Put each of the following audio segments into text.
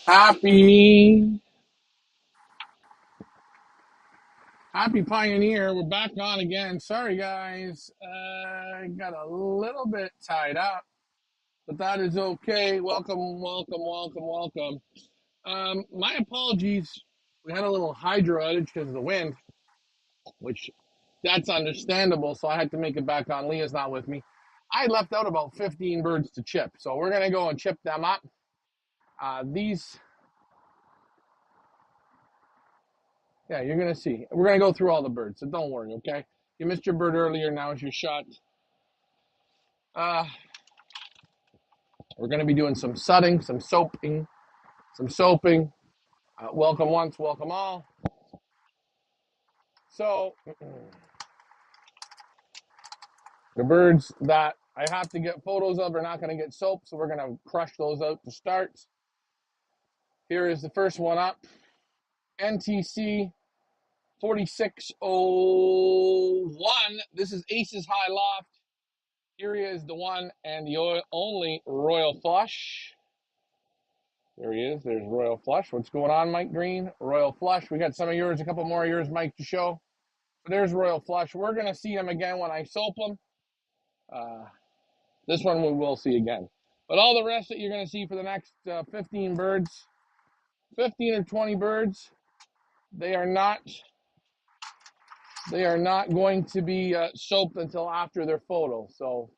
Happy, happy Pioneer. We're back on again. Sorry, guys. I got a little bit tied up, but that is okay. Welcome, welcome, welcome, welcome. My apologies. We had a little hydro outage because of the wind, which that's understandable. So I had to make it back on. Leah's not with me. I left out about 15 birds to chip, so we're gonna go and chip them up. These, yeah, you're gonna see. We're gonna go through all the birds, so don't worry, okay? You missed your bird earlier. Now is your shot. Uh, we're going to be doing some sudding, some soaping, some soaping. Welcome once, welcome all. So the birds that I have to get photos of are not going to get soap, so we're going to crush those out to start. Here is the first one up. NTC 4601. This is Aces High Loft. Here is the one and the only Royal Flush. There he is. There's Royal Flush. What's going on, Mike Green? Royal Flush. We got some of yours, a couple more of yours, Mike, to show. But there's Royal Flush. We're going to see him again when I soap them. This one we will see again. But all the rest that you're going to see for the next 15 birds, 15 or 20 birds, they are not going to be soaped until after their photo. So,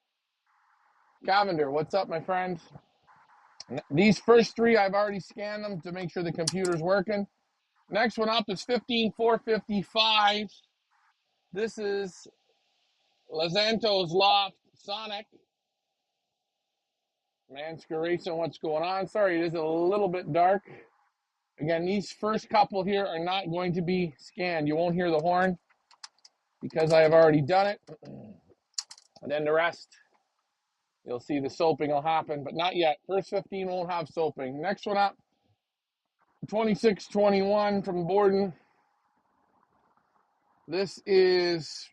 Cavender, what's up, my friend? These first three, I've already scanned them to make sure the computer's working. Next one up is 15455. This is Lazanto's Loft Sonic. Manscarration, what's going on? Sorry, it is a little bit dark. Again, these first couple here are not going to be scanned. You won't hear the horn because I have already done it. And then the rest, you'll see the soaping will happen, but not yet. First 15 won't have soaping. Next one up, 2621 from Borden. This is...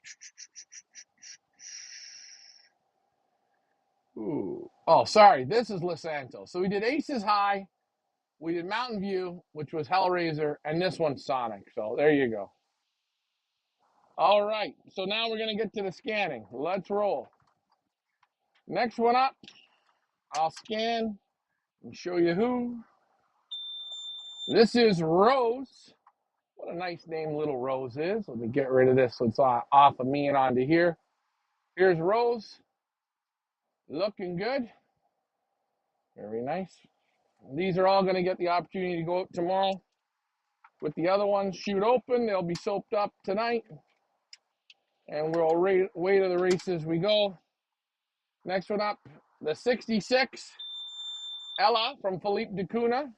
Ooh. Oh, sorry. This is Los Santos. So we did Aces High. We did Mountain View, which was Hellraiser, and this one's Sonic. So there you go. All right. So now we're going to get to the scanning. Let's roll. Next one up, I'll scan and show you who. This is Rose. What a nice name Little Rose is. Let me get rid of this so it's off of me and onto here. Here's Rose. Looking good. Very nice. These are all going to get the opportunity to go out tomorrow. With the other ones, shoot open. They'll be soaped up tonight. And we'll way to the races we go. Next one up, the 66, Ella from Philippe de Cunha.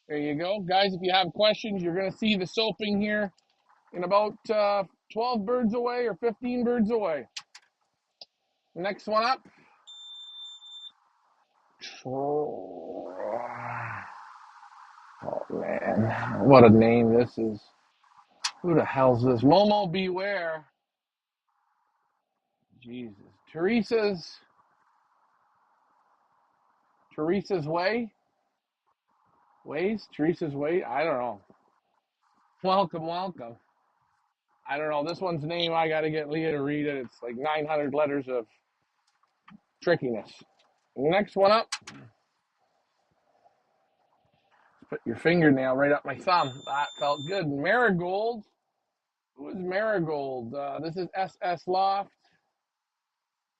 There you go. Guys, if you have questions, you're going to see the soaping here in about 12 birds away or 15 birds away. Next one up. Oh, man. What a name this is. Who the hell's this? Momo Beware. Jesus. Teresa's Way? Teresa's Way? I don't know. Welcome, welcome. I don't know. This one's name, I got to get Leah to read it. It's like 900 letters of trickiness. Next one up. Put your fingernail right up my thumb. That felt good. Marigold. Who is Marigold? This is SS Loft.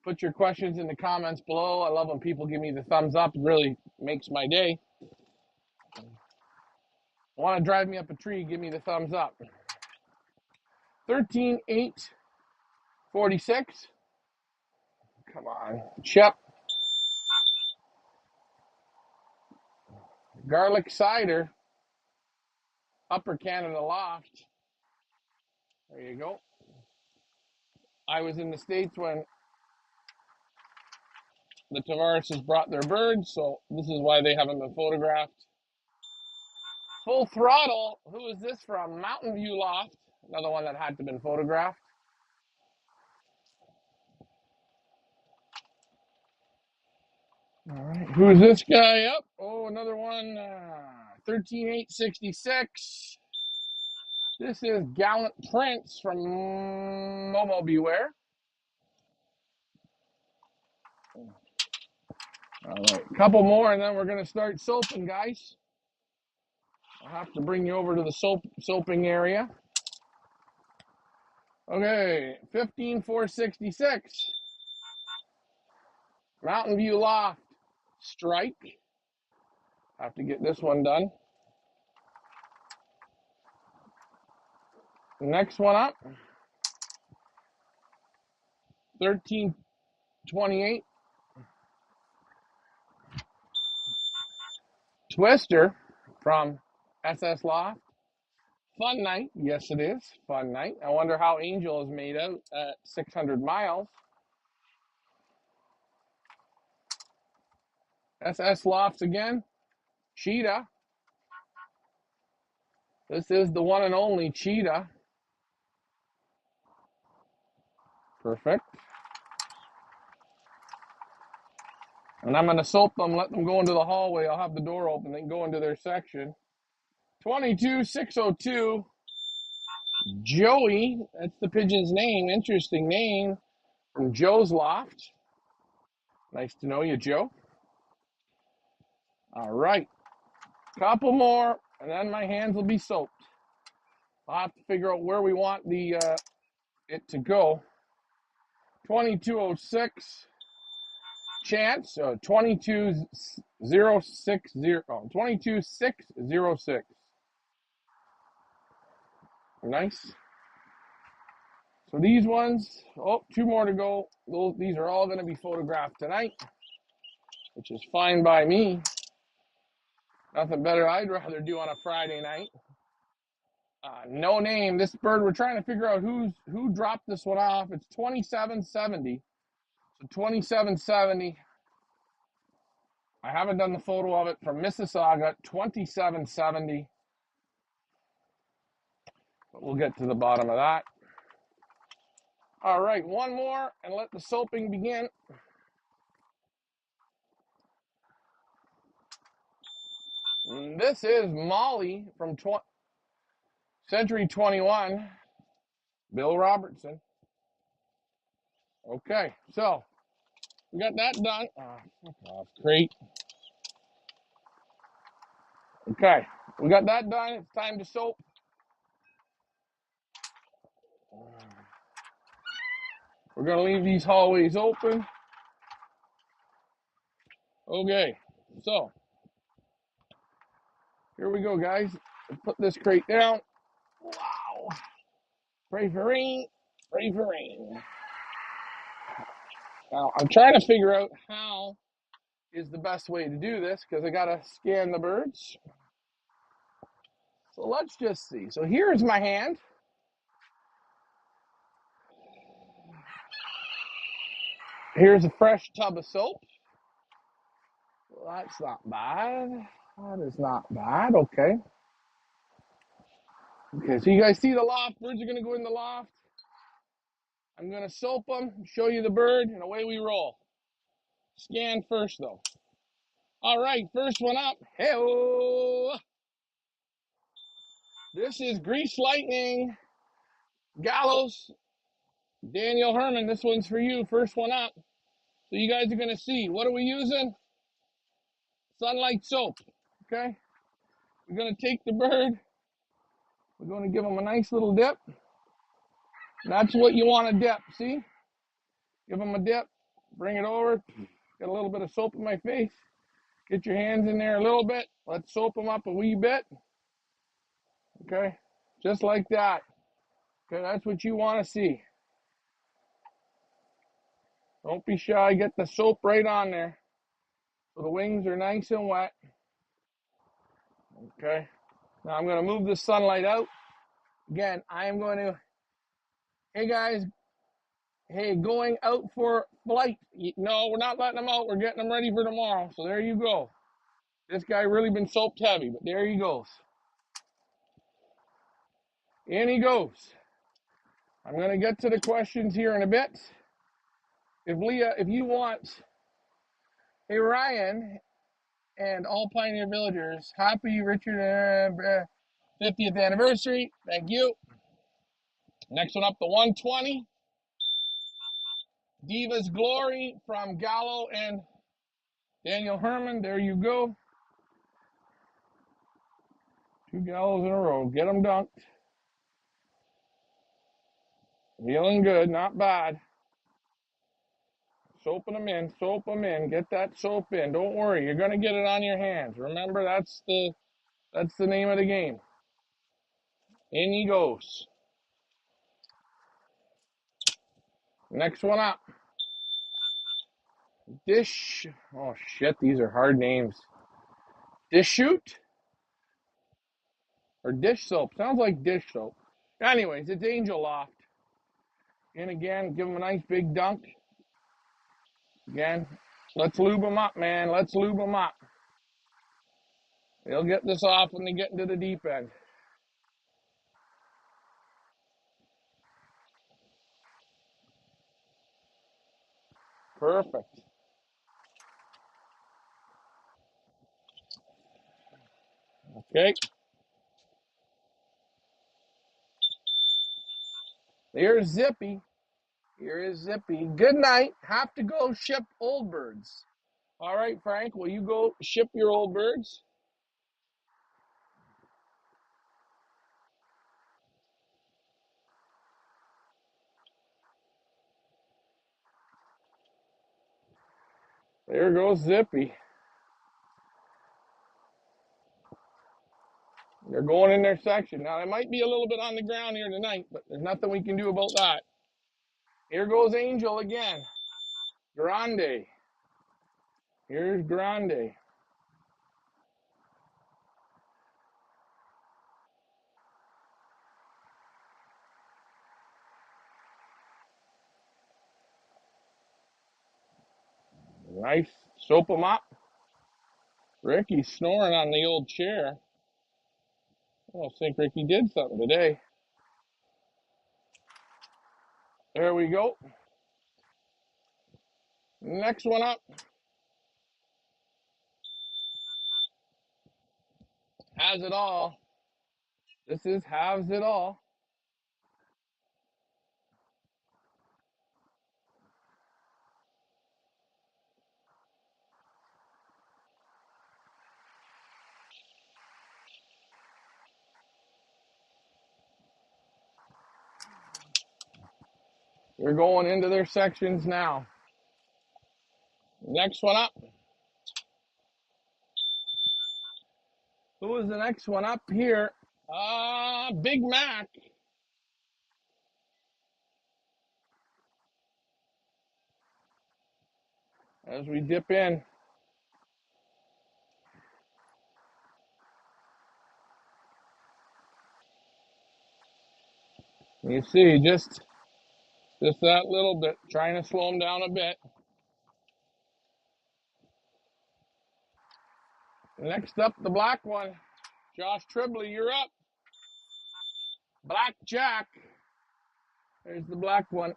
Put your questions in the comments below. I love when people give me the thumbs up. It really makes my day. Want to drive me up a tree, give me the thumbs up. 13846. Come on. Chip. Garlic Cider. Upper Canada Loft. There you go. I was in the States when the Tavareses brought their birds, so this is why they haven't been photographed. Full Throttle. Who is this from? Mountain View Loft. Another one that had to been photographed. All right, who's this guy up? Oh, another one. 13,866. This is Gallant Prince from Momo Beware. All right, a couple more, and then we're going to start soaping, guys. I'll have to bring you over to the soaping area. Okay, 15,466. Mountain View Loft Strike. Have to get this one done. Next one up, 1328. Twister from SS Loft. Fun night. Yes, it is. Fun night. I wonder how Angel is made out at 600 miles. SS Lofts again. Cheetah. This is the one and only Cheetah. Perfect. And I'm going to soap them, let them go into the hallway. I'll have the door open. They can go into their section. 22,602. Joey. That's the pigeon's name. Interesting name. From Joe's Loft. Nice to know you, Joe. All right. Couple more, and then my hands will be soaked. I'll have to figure out where we want the it to go. 2206 chance. 22060. 22606. Nice. So these ones, two more to go. These are all going to be photographed tonight, which is fine by me. Nothing better I'd rather do on a Friday night. No name. This bird, we're trying to figure out who dropped this one off. It's 2770. So 2770. I haven't done the photo of it from Mississauga. 2770. But we'll get to the bottom of that. All right, one more and let the soaping begin. And this is Molly from Century 21. Bill Robertson. Okay, so we got that done. Fuck off, crate. Okay, we got that done. It's time to soap. We're going to leave these hallways open. Okay, so here we go, guys. Put this crate down. Wow. Pray for rain. Pray for rain. Now, I'm trying to figure out how is the best way to do this because I got to scan the birds. So let's just see. So here's my hand. Here's a fresh tub of soap. Well, that's not bad. That is not bad. Okay. Okay, so you guys see the loft. Birds are going to go in the loft. I'm going to soap them, show you the bird, and away we roll. Scan first, though. All right, first one up. Hey-oh. This is Grease Lightning. Gallows. Daniel Herman, this one's for you. First one up. So you guys are going to see. What are we using? Sunlight soap. Okay? We're going to take the bird. We're going to give him a nice little dip. That's what you want to dip. See? Give him a dip. Bring it over. Got a little bit of soap in my face. Get your hands in there a little bit. Let's soap them up a wee bit. Okay? Just like that. Okay, that's what you want to see. Don't be shy. Get the soap right on there. So the wings are nice and wet. Okay. Now I'm going to move the sunlight out. Again, I am going to, hey guys, hey, going out for flight. No, we're not letting them out. We're getting them ready for tomorrow. So there you go. This guy really been soaped heavy, but there he goes. In he goes. I'm going to get to the questions here in a bit. If Leah, if you want Hey, Ryan and all Pioneer Villagers, happy Richard 50th anniversary. Thank you. Next one up, the 120. Diva's Glory from Gallo and Daniel Herman. There you go. 2 Gallos in a row. Get them dunked. Feeling good, not bad. Soaping them in, soap them in. Get that soap in. Don't worry, you're gonna get it on your hands. Remember, that's the name of the game. In he goes. Next one up. Dish. Oh shit, these are hard names. Dish shoot or dish soap. Sounds like dish soap. Anyways, it's Angel Loft. In again, give them a nice big dunk. Again, let's lube them up, man. Let's lube them up. They'll get this off when they get into the deep end. Perfect. Okay. Here's Zippy. Here is Zippy. Good night. Have to go ship old birds. All right, Frank, will you go ship your old birds? There goes Zippy. They're going in their section. Now, they might be a little bit on the ground here tonight, but there's nothing we can do about that. Here goes Angel again. Grande. Here's Grande. Nice. Soap them up. Ricky's snoring on the old chair. I don't think Ricky did something today. There we go. Next one up. Has it all. This is has it all. They're going into their sections now. Next one up. Who is the next one up here? Big Mac. As we dip in. You see, just that little bit, trying to slow them down a bit. Next up, the black one. Josh Tribley, you're up. Black Jack. There's the black one.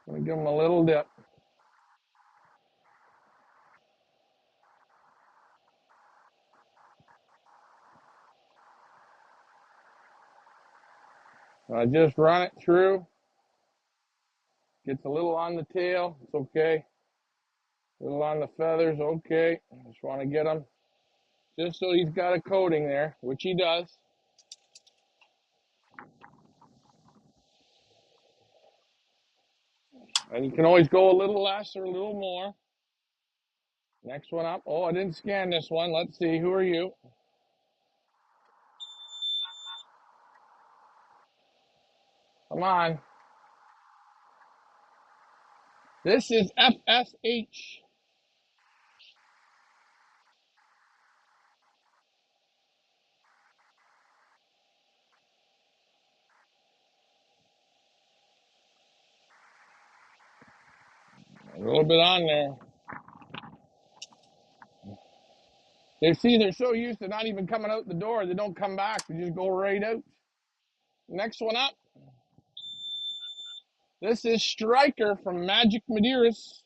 I'm going to give him a little dip. I just run it through. Gets a little on the tail. It's okay. A little on the feathers. Okay. Just want to get him just so he's got a coating there, which he does. And you can always go a little less or a little more. Next one up. Oh, I didn't scan this one. Let's see. Who are you? Come on. This is FSH. A little bit on there. They're so used to not even coming out the door, they don't come back. They just go right out. Next one up. This is Striker from Magic Medeiros.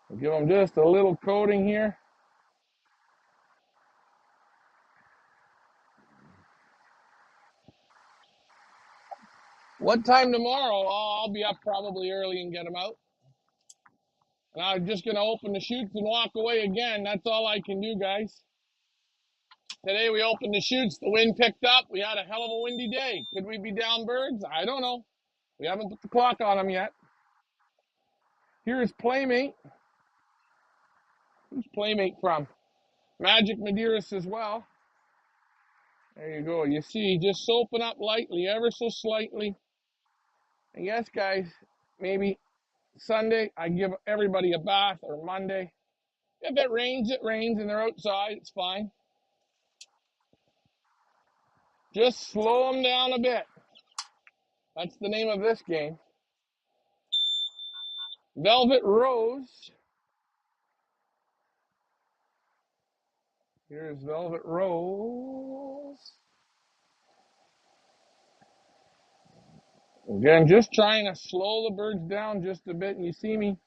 We'll give them just a little coating here. What time tomorrow? Oh, I'll be up probably early and get them out. And I'm just going to open the chutes and walk away again. That's all I can do, guys. Today we opened the chutes. The wind picked up. We had a hell of a windy day. Could we be down birds? I don't know. We haven't put the clock on them yet. Here's Playmate. Who's Playmate from? Magic Medeiros as well. There you go. You see, just soaping up lightly, ever so slightly. And yes, guys, maybe Sunday I give everybody a bath, or Monday. If it rains, and they're outside, it's fine. Just slow them down a bit. That's the name of this game. Velvet Rose. Here's Velvet Rose. Again, just trying to slow the birds down just a bit. And you see me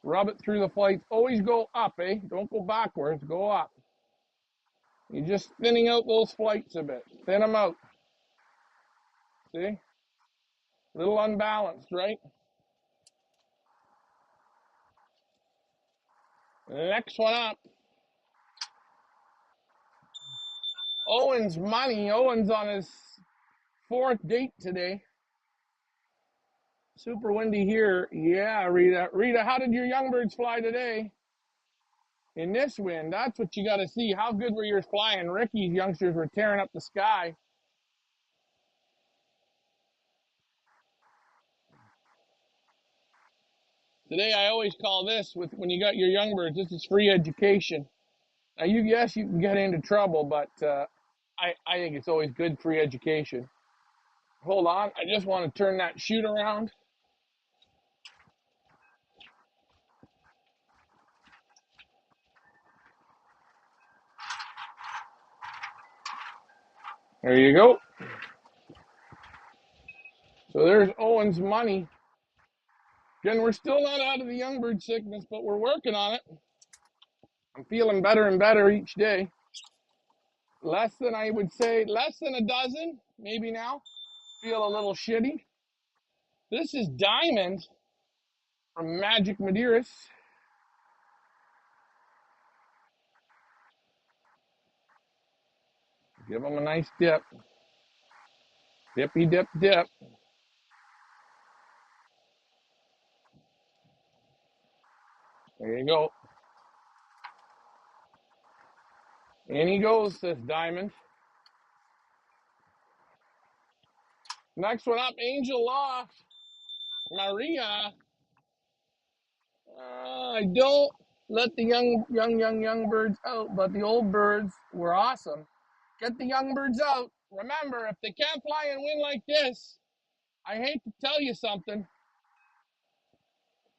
rub it through the flights. Always go up, eh? Don't go backwards, go up. You're just thinning out those flights a bit. Thin them out. See? A little unbalanced, right? Next one up. Owen's money. Owen's on his 4th date today. Super windy here. Yeah, Rita. Rita, how did your young birds fly today? In this wind, that's what you got to see. How good were yours flying? Ricky's youngsters were tearing up the sky. Today, I always call this, with when you got your young birds, this is free education. Now, yes, you can get into trouble, but I think it's always good free education. Hold on, I just want to turn that chute around. There you go. So there's Owen's money. Again, we're still not out of the young bird sickness, but we're working on it. I'm feeling better and better each day. Less than, I would say, less than a dozen, maybe now. Feel a little shitty. This is Diamond from Magic Medeiros. Give them a nice dip. Dippy dip dip. There you go. In he goes, says Diamond. Next one up, Angel Loft. Maria. I don't let the young birds out, but the old birds were awesome. Get the young birds out. Remember, if they can't fly and win like this, I hate to tell you something.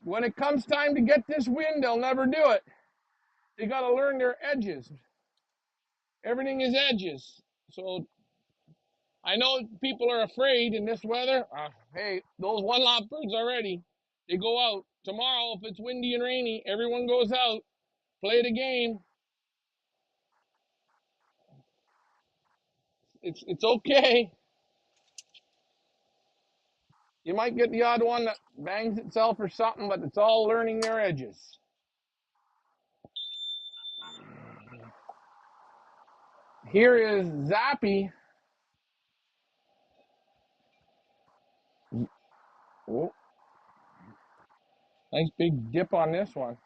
When it comes time to get this wind, they'll never do it. They got to learn their edges. Everything is edges. So I know people are afraid in this weather. Hey, those one lot birds already, they go out. Tomorrow, if it's windy and rainy, everyone goes out, play the game. It's okay. You might get the odd one that bangs itself or something, but it's all learning their edges. Here is Zappy. Oh, nice big dip on this one.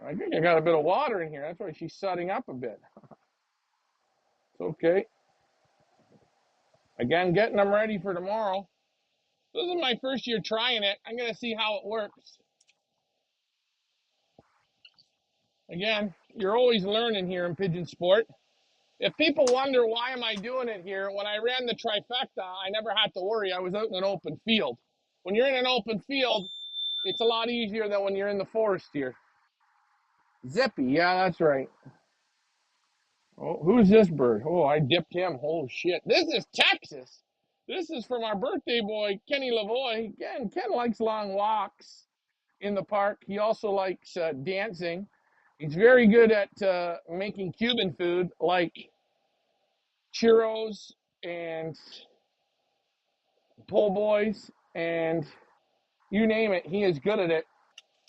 I think I got a bit of water in here. That's why she's sudding up a bit. It's okay. Again, getting them ready for tomorrow. This is my first year trying it. I'm going to see how it works. Again, you're always learning here in pigeon sport. If people wonder why am I doing it here, when I ran the trifecta, I never had to worry. I was out in an open field. When you're in an open field, it's a lot easier than when you're in the forest here. Zippy, yeah, that's right. Oh, who's this bird? Oh, I dipped him. Oh shit! This is Texas. This is from our birthday boy Kenny Lavoie. Again, Ken likes long walks in the park. He also likes dancing. He's very good at making Cuban food like churros and po' boys and you name it. He is good at it.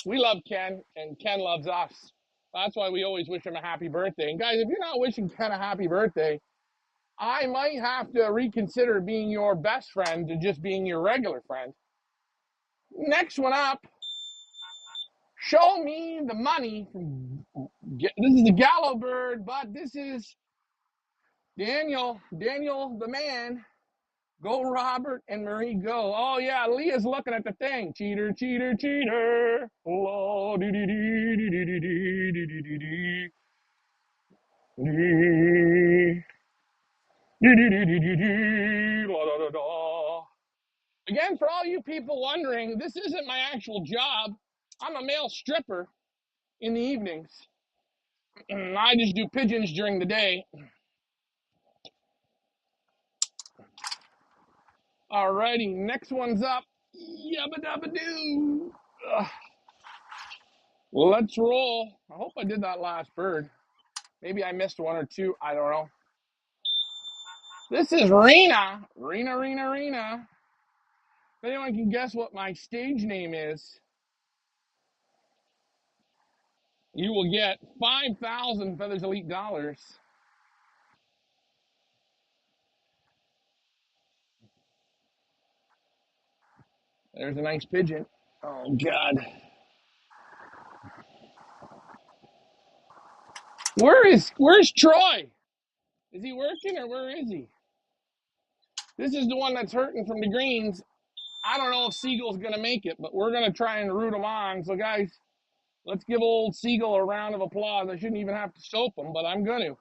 We love Ken, and Ken loves us. That's why we always wish him a happy birthday. And guys, if you're not wishing Ken a happy birthday, I might have to reconsider being your best friend to just being your regular friend. Next one up, show me the money. This is the Gallo bird, but this is Daniel. Daniel, the man. Go, Robert and Marie, go. Oh, yeah, Leah's looking at the thing. Cheater, cheater, cheater. Oh, dee dee dee dee dee dee dee dee dee dee. Again, for all you people wondering, this isn't my actual job. I'm a male stripper in the evenings. I just do pigeons during the day. Alrighty, next one's up. Yabba dabba doo. Let's roll. I hope I did that last bird. Maybe I missed one or two. I don't know. This is Rena. Rena, Rena, Rena. If anyone can guess what my stage name is, you will get 5,000 Feathers Elite dollars. There's a nice pigeon. Oh, God. Where's Troy? Is he working or where is he? This is the one that's hurting from the greens. I don't know if Siegel's going to make it, but we're going to try and root him on. So, guys, let's give old Siegel a round of applause. I shouldn't even have to soap him, but I'm going to.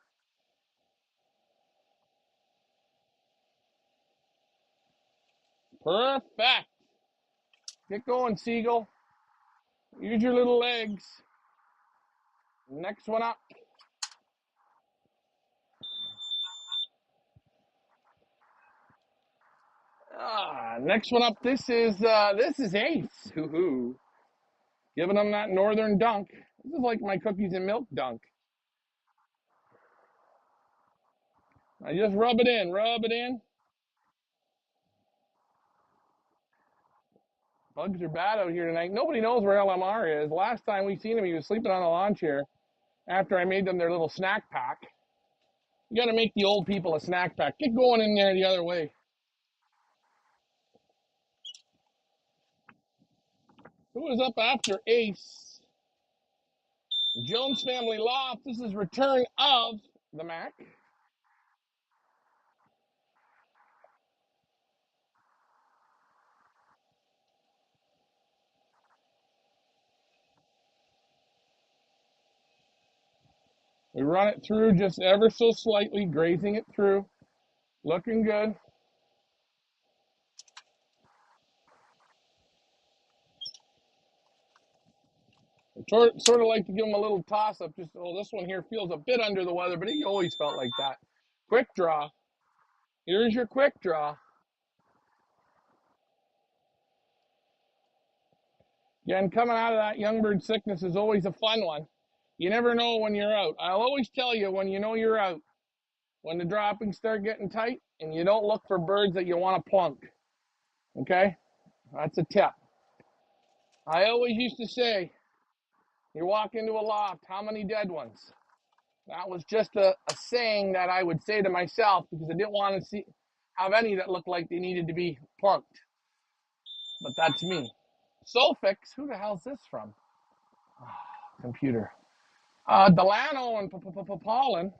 Perfect. Get going, Siegel. Use your little legs. Next one up. Next one up. This is Ace. Hoo-hoo. Giving them that northern dunk. This is like my cookies and milk dunk. I just rub it in, rub it in. Bugs are bad out here tonight. Nobody knows where LMR is. Last time we seen him, he was sleeping on a lawn chair after I made them their little snack pack. You got to make the old people a snack pack. Get going in there the other way. Who is up after Ace? Jones Family Loft. This is Return of the Mac. We run it through just ever so slightly, grazing it through. Looking good. Sort of like to give him a little toss up. Just, oh, this one here feels a bit under the weather, but he always felt like that. Quick draw. Here's your quick draw. Again, coming out of that young bird sickness is always a fun one. You never know when you're out. I'll always tell you when you know you're out, when the droppings start getting tight, and you don't look for birds that you want to plunk. Okay? That's a tip. I always used to say, you walk into a loft, how many dead ones? That was just a saying that I would say to myself because I didn't want to have any that looked like they needed to be plunked. But that's me. Sulfix, who the hell's this from? Oh, computer. Delano and Paulin.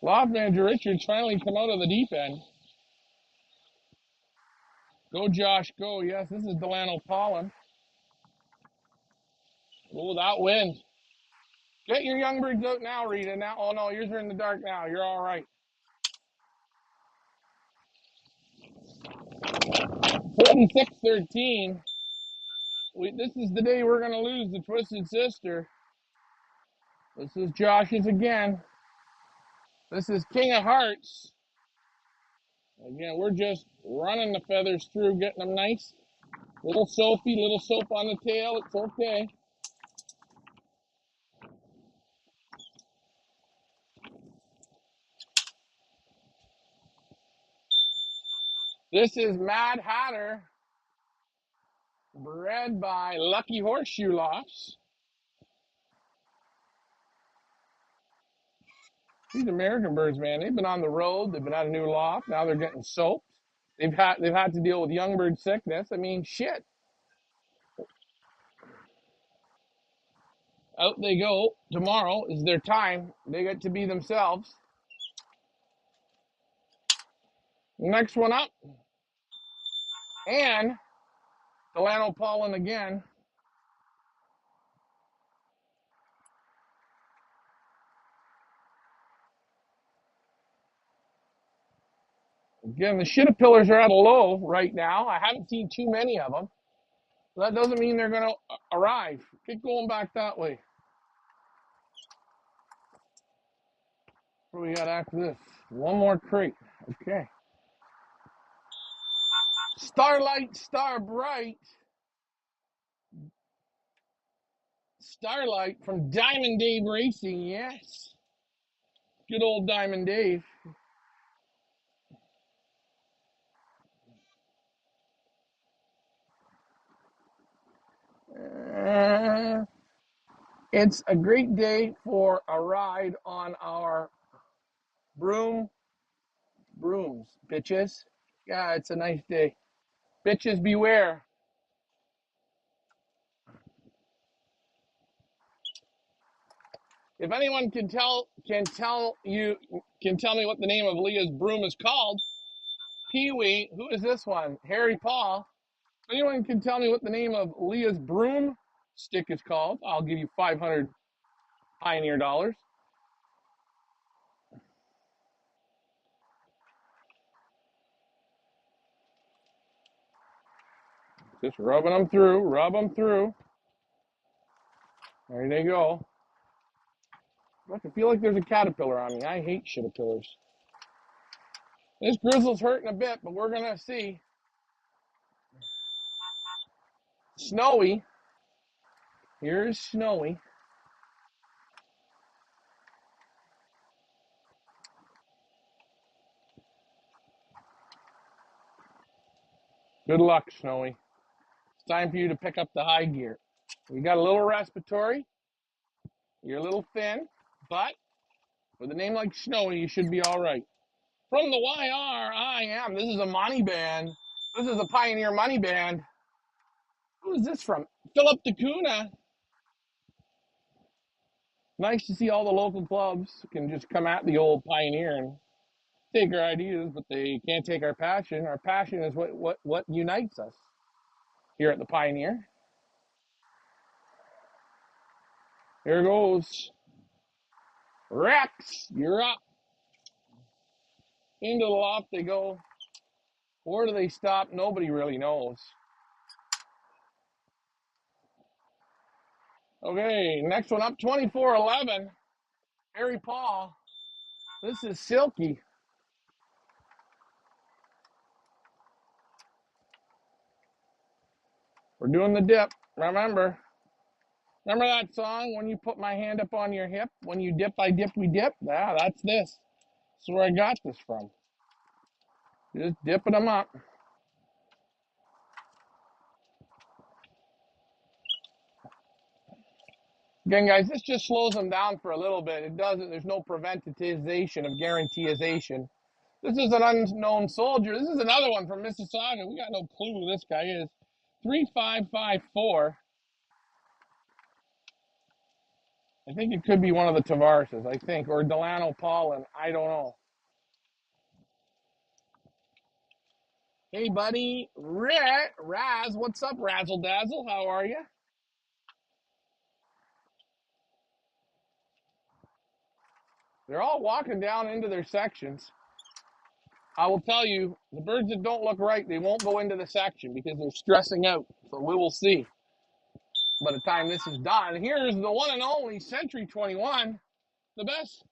Loft manager Richards finally come out of the deep end. Go, Josh, go. Yes, this is Delano Paulin. Oh, that wind. Get your young birds out now, Rita. Now, oh no, yours are in the dark now. You're all right. 46-13. This is the day we're going to lose the Twisted Sister. This is Josh's again. This is King of Hearts. Again, we're just running the feathers through, getting them nice. Little soapy, little soap on the tail. It's okay. This is Mad Hatter, bred by Lucky Horseshoe Lofts. These American birds, man, they've been on the road. They've been at a new loft. Now they're getting soaked. They've had to deal with young bird sickness. I mean, shit. Out they go. Tomorrow is their time. They get to be themselves. Next one up. And Delano pollen again. Again, the shitapillars are at a low right now. I haven't seen too many of them. That doesn't mean they're going to arrive. Keep going back that way. What do we got after this? One more crate. Okay. Starlight, Star Bright. Starlight from Diamond Dave Racing, yes. Good old Diamond Dave. It's a great day for a ride on our brooms, bitches. Yeah, it's a nice day. Bitches beware. If anyone can tell me what the name of Leah's broom is called, Pee Wee, who is this one? Harry Paul. If anyone can tell me what the name of Leah's broom stick is called, I'll give you 500 Pioneer dollars. Just rubbing them through, rub them through. There they go. I feel like there's a caterpillar on me. I hate shitapillars. This grizzle's hurting a bit, but we're gonna see. Snowy. Here's Snowy. Good luck, Snowy. It's time for you to pick up the high gear. You got a little respiratory. You're a little thin, but with a name like Snowy, you should be all right. From the YR, I am. This is a money band. This is a Pioneer money band. Who is this from? Philip DeCuna. Nice to see all the local clubs can just come at the old Pioneer and take our ideas, but they can't take our passion. Our passion is what unites us here at the Pioneer. Here goes Rex. You're up. Into the loft they go. Where do they stop? Nobody really knows. Okay, next one up, 24-11. Harry Paul. This is Silky. We're doing the dip. Remember that song, When You Put My Hand Up on Your Hip? When you dip, I dip, we dip? Yeah, that's this. That's where I got this from. Just dipping them up. Again, guys, this just slows them down for a little bit. It doesn't, there's no preventization of guaranteeization. This is an unknown soldier. This is another one from Mississauga. We got no clue who this guy is. 3554. I think it could be one of the Tavarses, I think, or Delano Pollen. I don't know. Hey, buddy. Raz, what's up, Razzle Dazzle? How are you? They're all walking down into their sections. I will tell you, the birds that don't look right, they won't go into the section because they're stressing out. So we will see by the time this is done. Here's the one and only Century 21. The best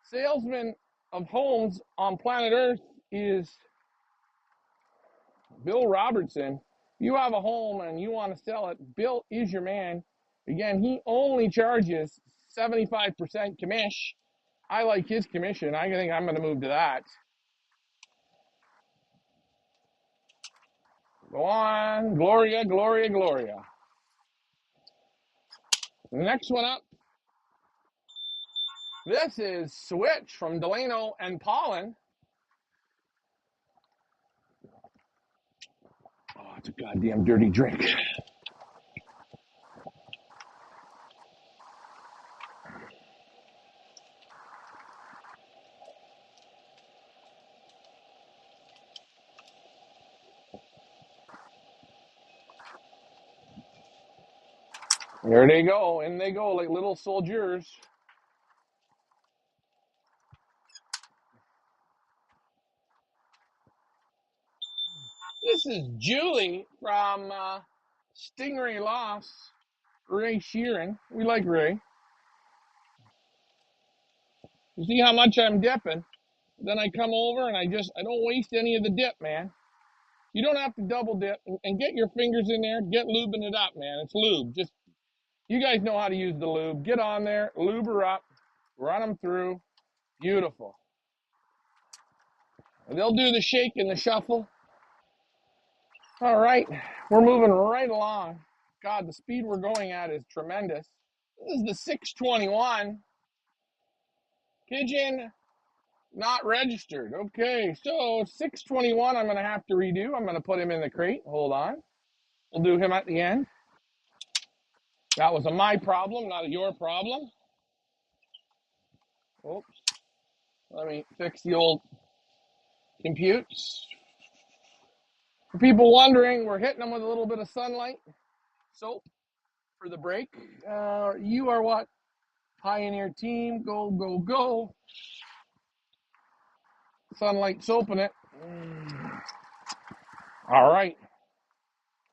salesman of homes on planet Earth is Bill Robertson. If you have a home and you want to sell it, Bill is your man. Again, he only charges 75% commish. I like his commission. I think I'm going to move to that. Go on. Gloria, Gloria, Gloria. Next one up. This is Switch from Delano and Pollen. Oh, it's a goddamn dirty drink. There they go. In they go like little soldiers. This is Julie from Stingray Loft. Ray Sheeran. We like Ray. You see how much I'm dipping? Then I come over and I don't waste any of the dip, man. You don't have to double dip and get your fingers in there. Get lubing it up, man. It's lube. Just, you guys know how to use the lube. Get on there, lube her up, run them through. Beautiful. And they'll do the shake and the shuffle. All right, we're moving right along. God, the speed we're going at is tremendous. This is the 621. Pigeon not registered. Okay, so 621 I'm going to have to redo. I'm going to put him in the crate. Hold on. We'll do him at the end. That was a my problem, not a your problem. Oops. Let me fix the old computes. For people wondering, we're hitting them with a little bit of sunlight soap for the break. You are what? Pioneer team. Go, go, go. Sunlight soaping it. All right.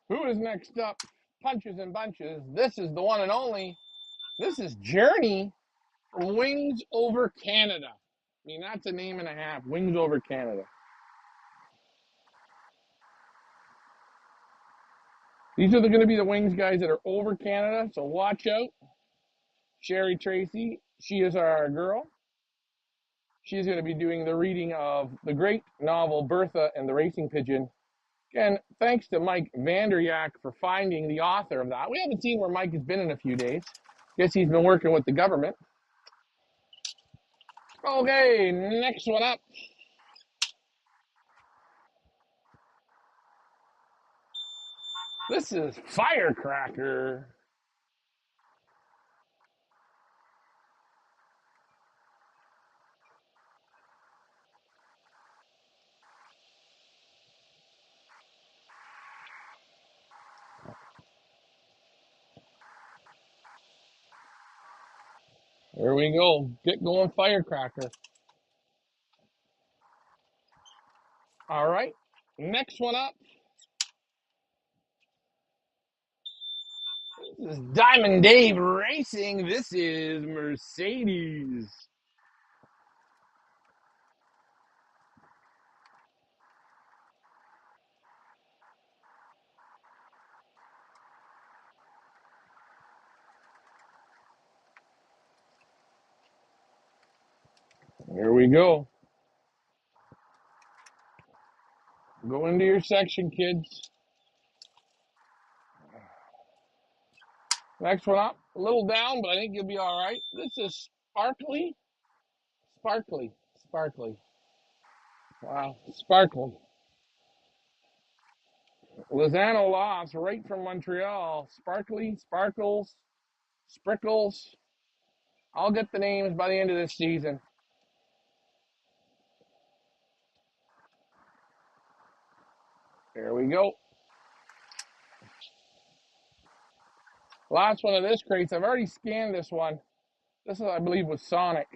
Who is next up? Punches and bunches. This is the one and only. This is Journey from Wings Over Canada. I mean, that's a name and a half. Wings Over Canada. These are going to be the wings guys that are over Canada, so watch out. Sherry Tracy, she is our girl. She's going to be doing the reading of the great novel Bertha and the Racing Pigeon. Again, thanks to Mike Vanderyak for finding the author of that. We haven't seen where Mike has been in a few days. Guess he's been working with the government. Okay, next one up. This is Firecracker. There we go. Get going, Firecracker. All right, next one up. This is Diamond Dave Racing. This is Mercedes. Here we go. Go into your section, kids. Next one up. A little down, but I think you'll be all right. This is Sparkly. Sparkly. Sparkly. Wow. Sparkly. Lozano Loft, right from Montreal. Sparkly, Sparkles, Sprickles. I'll get the names by the end of this season. There we go. Last one of this crates. I've already scanned this one. This is, I believe, was Sonic.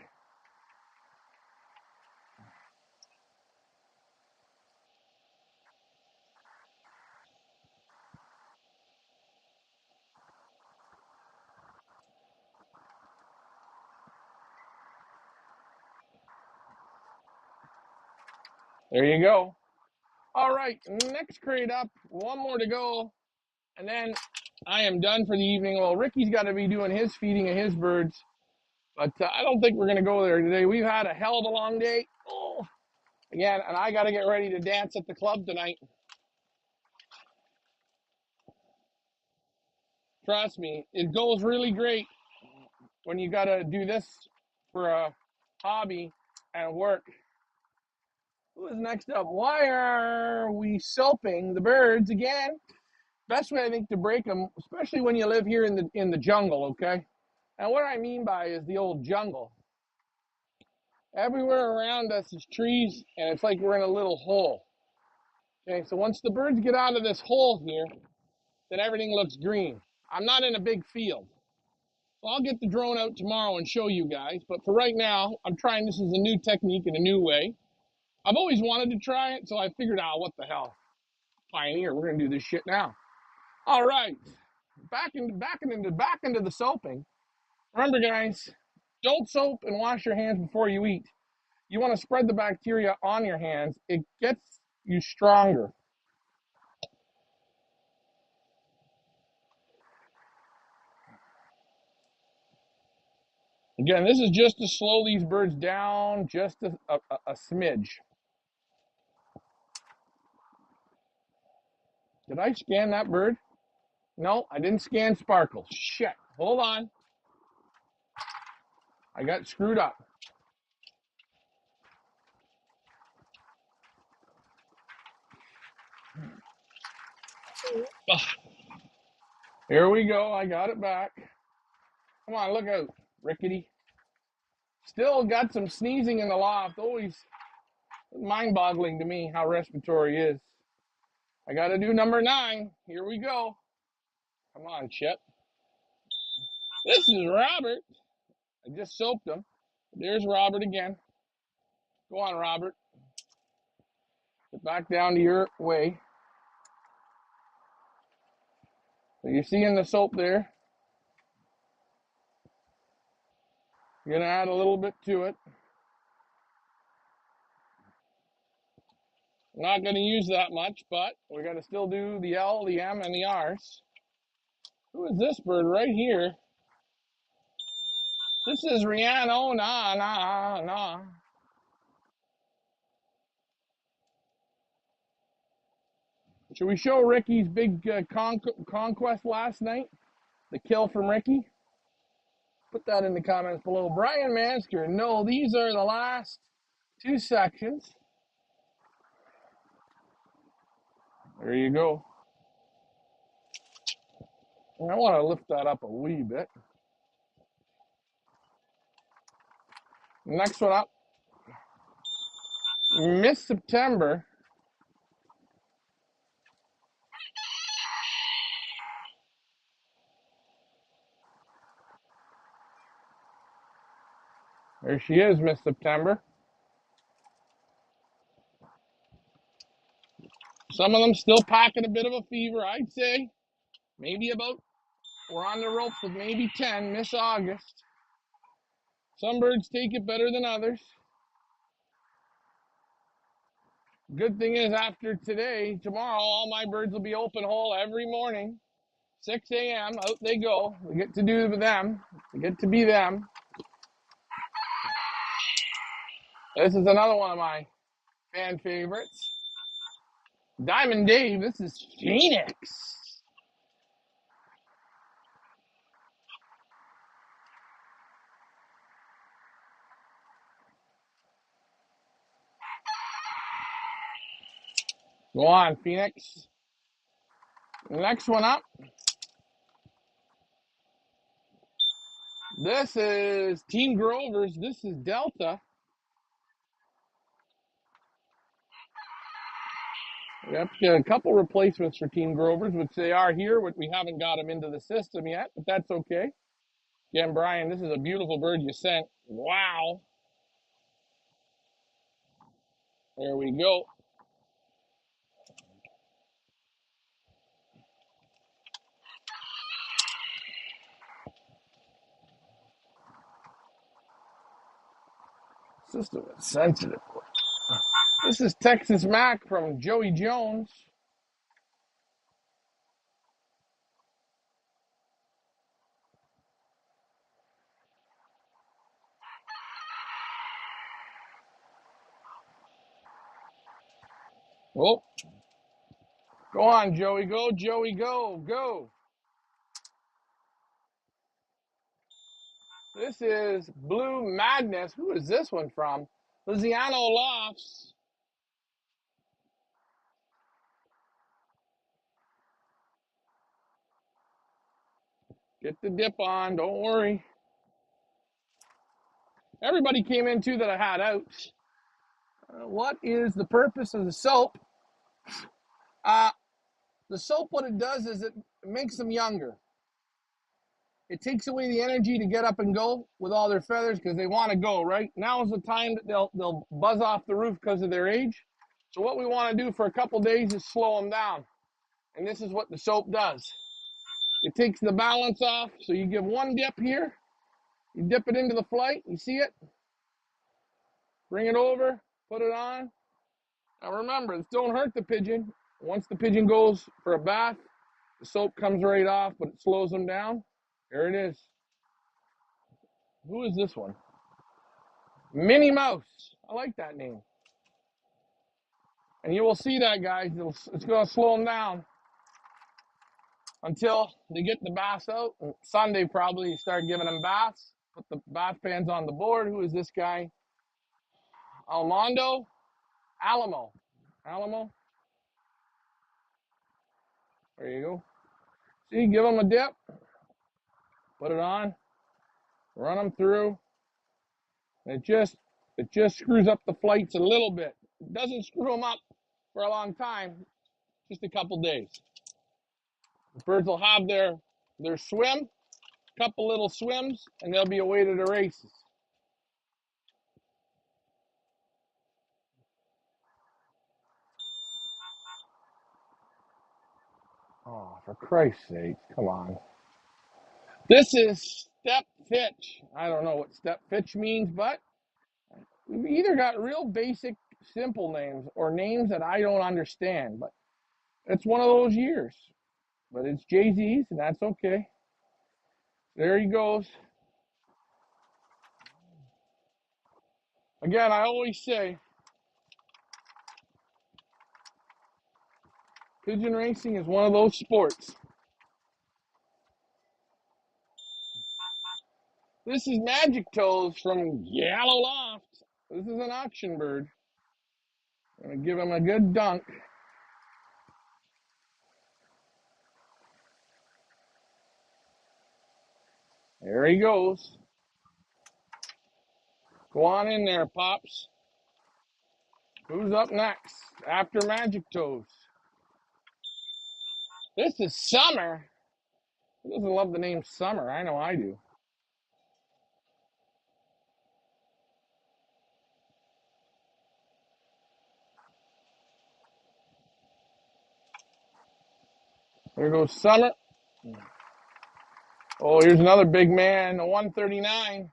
There you go. All right, next crate up. One more to go, and then I am done for the evening. Well, Ricky's got to be doing his feeding of his birds, but I don't think we're going to go there today. We've had a hell of a long day. Oh, again, and I got to get ready to dance at the club tonight. Trust me, it goes really great when you got to do this for a hobby and work. Who is next up? Why are we soaping the birds again? Best way I think to break them, especially when you live here in the jungle, okay? And what I mean by is the old jungle. Everywhere around us is trees, and it's like we're in a little hole. Okay, so once the birds get out of this hole here, then everything looks green. I'm not in a big field. So I'll get the drone out tomorrow and show you guys, but for right now, I'm trying this as a new technique in a new way. I've always wanted to try it, so I figured out, what the hell, pioneer, we're gonna do this shit now. All right, back into the soaping. Remember, guys, don't soap and wash your hands before you eat. You want to spread the bacteria on your hands. It gets you stronger. Again, this is just to slow these birds down just a smidge. Did I scan that bird? No, I didn't scan Sparkle. Shit. Hold on. I got screwed up. Ugh. Here we go. I got it back. Come on, look out, Rickety. Still got some sneezing in the loft. Always mind-boggling to me how respiratory is. I got to do number 9. Here we go. Come on, Chip. This is Robert. I just soaped him. There's Robert again. Go on, Robert. Get back down to your way. So you're seeing the soap there. You're going to add a little bit to it. I'm not going to use that much, but we're going to still do the L, the M, and the R's. Who is this bird right here? This is Rihanna. Oh, nah. Should we show Ricky's big conquest last night? The kill from Ricky? Put that in the comments below. Brian Masker. No, these are the last 2 sections. There you go. I want to lift that up a wee bit. Next one up. Miss September. There she is, Miss September. Some of them still packing a bit of a fever, I'd say. Maybe about, we're on the ropes with maybe 10, Miss August. Some birds take it better than others. Good thing is, after today, tomorrow, all my birds will be open hole every morning. 6 a.m., out they go. We get to do them. We get to be them. This is another one of my fan favorites. Diamond Dave, this is Phoenix. Go on, Phoenix. Next one up. This is Team Grover's. This is Delta. We have to get a couple replacements for Team Grover's, which they are here, but we haven't got them into the system yet, but that's okay. Again, Brian, this is a beautiful bird you sent. Wow. There we go. System is sensitive. This is Texas Mac from Joey Jones. Oh, go on, Joey. Go, Joey. Go, go. This is Blue Madness. Who is this one from? Luciano Lofts. Get the dip on. Don't worry. Everybody came in too that I had out. What is the purpose of the soap? Uh, the soap, what it does is it makes them younger. It takes away the energy to get up and go with all their feathers because they want to go, right? Now is the time that they'll buzz off the roof because of their age. So what we want to do for a couple days is slow them down. And this is what the soap does. It takes the balance off. So you give one dip here. You dip it into the flight. You see it? Bring it over. Put it on. Now remember, this don't hurt the pigeon. Once the pigeon goes for a bath, the soap comes right off, but it slows them down. There it is. Who is this one? Minnie Mouse. I like that name. And you will see that, guys. It's going to slow them down until they get the baths out. And Sunday, probably, you start giving them baths. Put the bath pans on the board. Who is this guy? Almondo? Alamo. There you go. See, give them a dip. Put it on. Run them through. It just screws up the flights a little bit. It doesn't screw them up for a long time, just a couple days. The birds will have their swim, couple little swims, and they'll be away to the races. Oh, for Christ's sake, come on. This is step fitch. I don't know what step fitch means, but we've either got real basic, simple names or names that I don't understand, but it's one of those years. But it's Jay-Z's, and that's okay. There he goes. Again, I always say, pigeon racing is one of those sports. This is Magic Toes from Yellow Loft. This is an auction bird. I'm going to give him a good dunk. There he goes. Go on in there, Pops. Who's up next after Magic Toes? This is Summer. Who doesn't love the name Summer? I know I do. There goes Summer. Oh, here's another big man, a 139.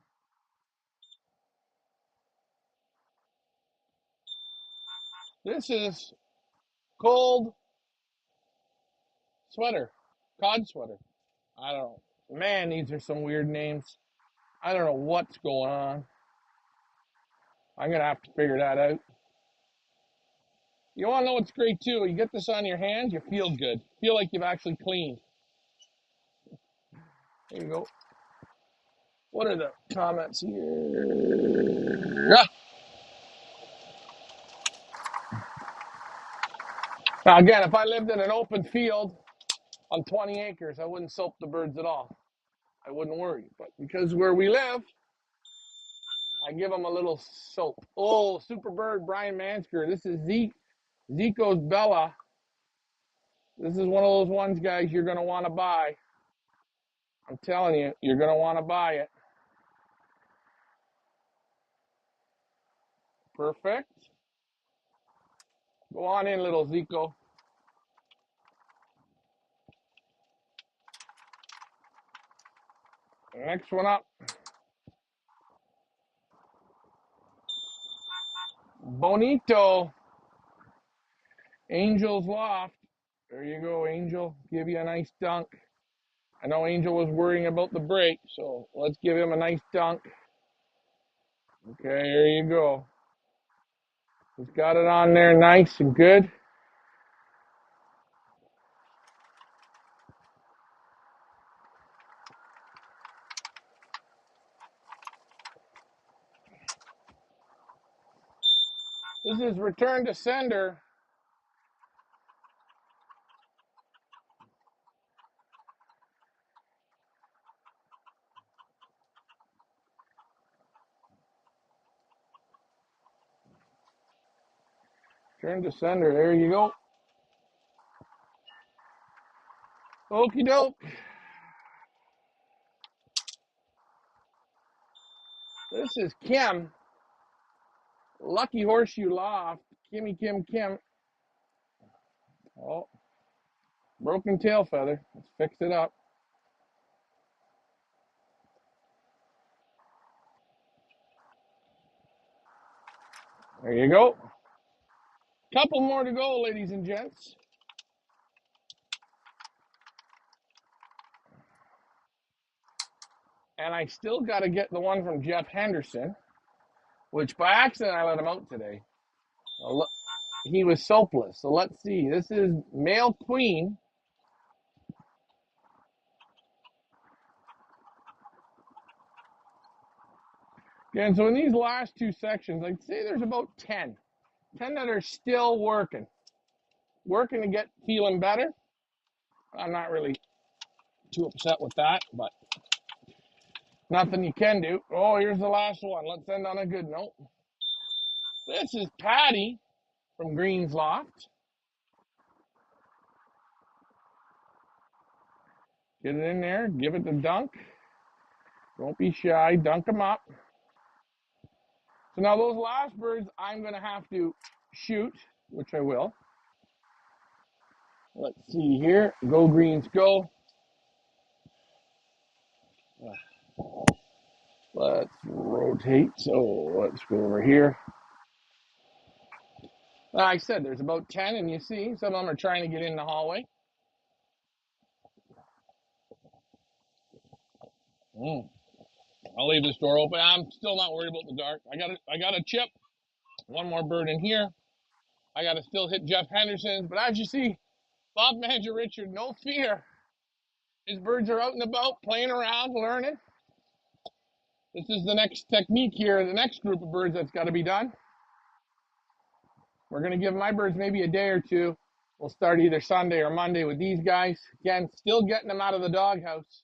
This is Cold Sweater, Cod Sweater. I don't know. Man, these are some weird names. I don't know what's going on. I'm going to have to figure that out. You want to know what's great too? You get this on your hands, you feel good. Feel like you've actually cleaned. There you go. What are the comments here? Ah. Now again, if I lived in an open field on 20 acres, I wouldn't soap the birds at all. I wouldn't worry. But because where we live, I give them a little soap. Oh, Super Bird Brian Mansker. This is Zico's Bella. This is one of those ones, guys, you're going to want to buy. I'm telling you, you're going to want to buy it. Perfect. Go on in, little Zico. Next one up. Bonito. Angel's Loft. There you go, Angel. Give you a nice dunk. I know Angel was worrying about the break, so let's give him a nice dunk. Okay, there you go. He's got it on there nice and good. This is return to sender. Return to sender. There you go. Okie doke. This is Kim. Lucky Horseshoe Loft. Kimmy, Kim, Kim. Oh, broken tail feather. Let's fix it up. There you go. Couple more to go, ladies and gents. And I still got to get the one from Jeff Henderson, which by accident I let him out today. He was soapless. So let's see. This is male queen. Again, so in these last two sections, I'd say there's about 10. 10 that are still working to get feeling better. I'm not really too upset with that, but nothing you can do. Oh, here's the last one. Let's end on a good note. This is Patty from Green's Loft. Get it in there. Give it the dunk. Don't be shy. Dunk them up. So now those last birds, I'm going to have to shoot, which I will. Let's see here. Go Greens, go. Let's rotate. So let's go over here. Like I said, there's about 10, and you see some of them are trying to get in the hallway. I'll leave this door open. I'm still not worried about the dark. I got a chip. One more bird in here. I got to still hit Jeff Henderson's. But as you see, Loft Manager Richard, no fear. His birds are out and about, playing around, learning. This is the next technique here, the next group of birds that's got to be done. We're going to give my birds maybe a day or two. We'll start either Sunday or Monday with these guys. Again, still getting them out of the doghouse.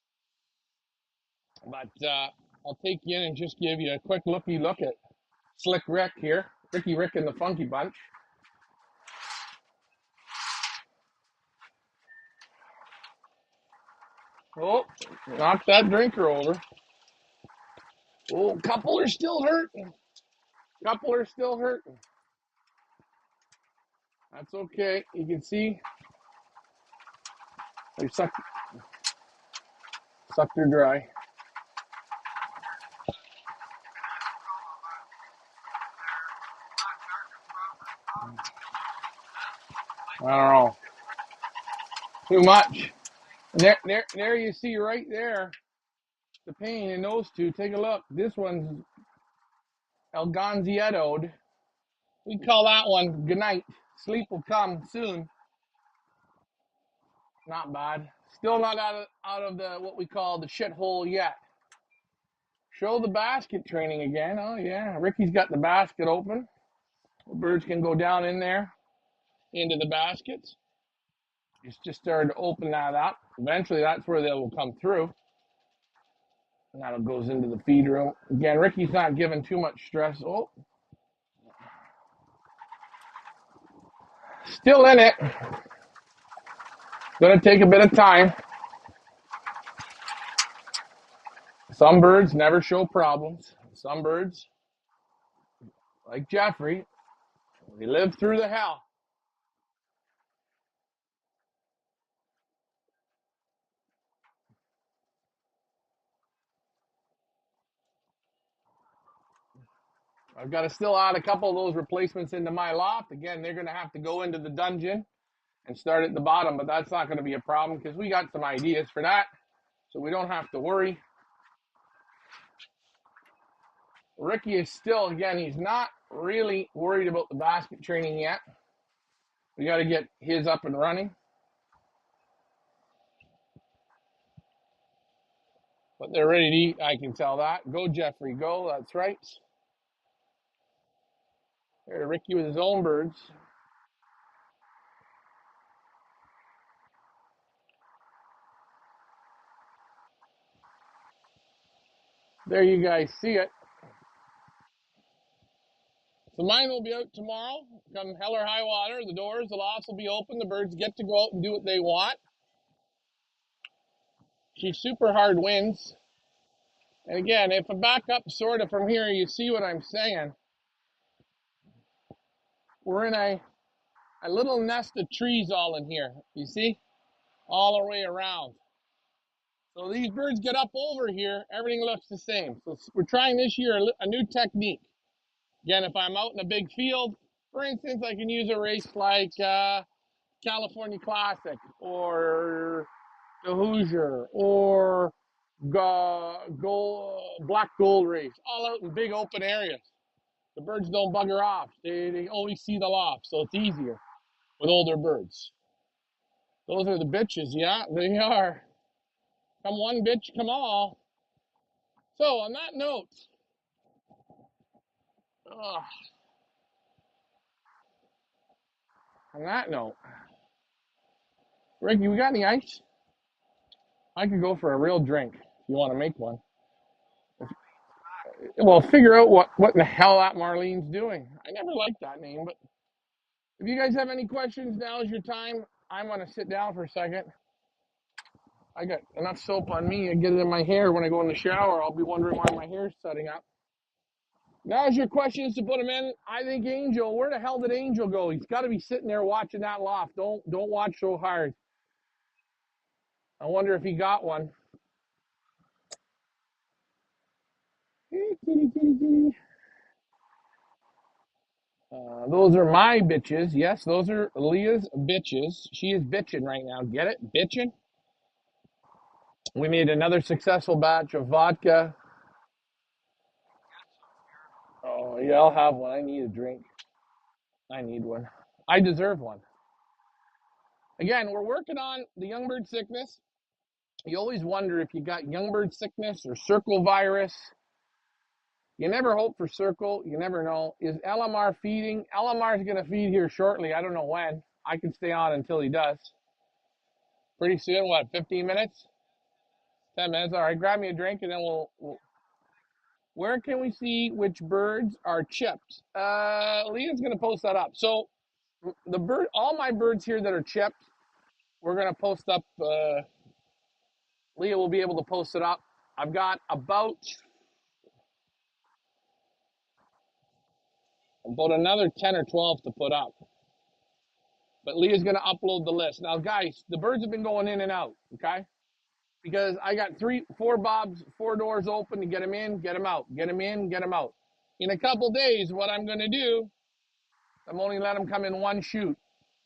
But I'll take you in and just give you a quick looky look at Slick Rick here. Ricky Rick and the Funky Bunch. Oh, knock that drinker over. Oh, couple are still hurting. Couple are still hurting. That's okay. You can see they sucked her dry. I don't know. Too much. There you see right there the pain in those two. Take a look. This one's El Gonzieto'd. We call that one good night. Sleep will come soon. Not bad. Still not out of the what we call the shithole yet. Show the basket training again. Oh yeah, Ricky's got the basket open. The birds can go down in there into the baskets. He's just started to open that up. Eventually, that's where they will come through. And that goes into the feed room. Again, Ricky's not giving too much stress. Oh, still in it. Gonna take a bit of time. Some birds never show problems. Some birds, like Jeffrey, they live through the hell. I've got to still add a couple of those replacements into my loft. Again, they're going to have to go into the dungeon and start at the bottom, but that's not going to be a problem because we got some ideas for that, so we don't have to worry. Ricky is still, again, he's not really worried about the basket training yet. We got to get his up and running. But they're ready to eat, I can tell that. Go, Jeffrey, go. That's right. There, Ricky with his own birds. There you guys see it. So mine will be out tomorrow. Come hell or high water, the doors, the lofts will be open. The birds get to go out and do what they want. She's super hard winds. And again, if I back up sort of from here, you see what I'm saying. We're in a little nest of trees all in here. You see? All the way around. So these birds get up over here, everything looks the same. So we're trying this year a new technique. Again, if I'm out in a big field, for instance, I can use a race like California Classic or the Hoosier or Black Gold Race, all out in big open areas. The birds don't bugger off. They always see the loft, so it's easier with older birds. Those are the bitches, yeah, they are. Come one bitch, come all. So on that note, on that note, Ricky, we got any ice? I could go for a real drink if you want to make one. Well, figure out what in the hell that Marlene's doing. I never liked that name, but if you guys have any questions, now is your time. I'm going to sit down for a second. I got enough soap on me and get it in my hair when I go in the shower. I'll be wondering why my hair's setting up. Now's your questions to put them in. I think Angel, where the hell did Angel go? He's got to be sitting there watching that loft. Don't watch so hard. I wonder if he got one. Hey, kitty, kitty, kitty. Those are my bitches. Yes, those are Leah's bitches. She is bitching right now. Get it? Bitching. We made another successful batch of vodka. Oh, yeah, I'll have one. I need a drink. I need one. I deserve one. Again, we're working on the young bird sickness. You always wonder if you got young bird sickness or circle virus. You never hope for circle. You never know. Is LMR feeding? LMR is going to feed here shortly. I don't know when. I can stay on until he does. Pretty soon, what, 15 minutes? 10 minutes. All right, grab me a drink and then we'll where can we see which birds are chipped? Leah's going to post that up. So all my birds here that are chipped, we're going to post up. Leah will be able to post it up. I've got about another 10 or 12 to put up. But Leah's going to upload the list. Now, guys, the birds have been going in and out, okay? Because I got 4 bobs, 4 doors open to get them in, get them out, get them in, get them out. In a couple days, what I'm going to do, I'm only let them come in one chute.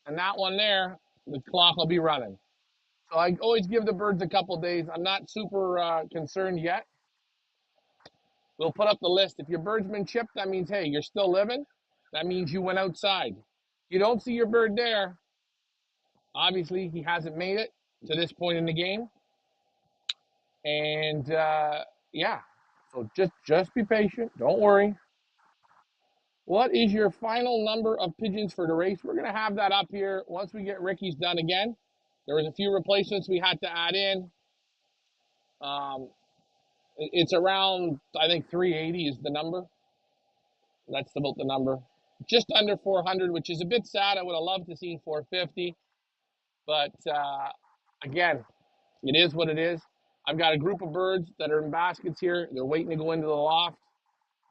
And that one there, the clock will be running. So I always give the birds a couple days. I'm not super concerned yet. We'll put up the list. If your bird's been chipped, that means, hey, you're still living. That means you went outside. You don't see your bird there. Obviously, he hasn't made it to this point in the game. And, yeah, so just be patient. Don't worry. What is your final number of pigeons for the race? We're going to have that up here once we get Ricky's done again. There was a few replacements we had to add in. It's around, I think, 380 is the number. That's about the number. Just under 400, which is a bit sad. I would have loved to see 450. But, again, it is what it is. I've got a group of birds that are in baskets here. They're waiting to go into the loft.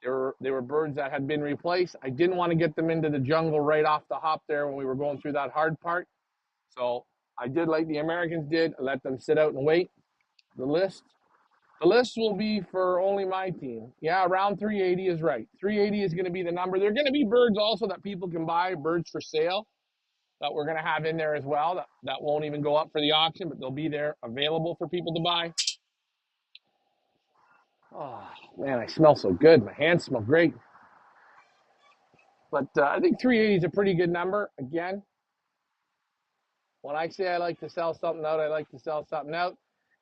They were birds that had been replaced. I didn't want to get them into the jungle right off the hop there when we were going through that hard part. So I did like the Americans did. I let them sit out and wait. The list. The list will be for only my team. Yeah, around 380 is right. 380 is going to be the number. There are going to be birds also that people can buy, birds for sale that we're going to have in there as well that won't even go up for the auction, but they'll be there available for people to buy. Oh, man, I smell so good. My hands smell great. But I think 380 is a pretty good number. Again, when I say I like to sell something out, I like to sell something out.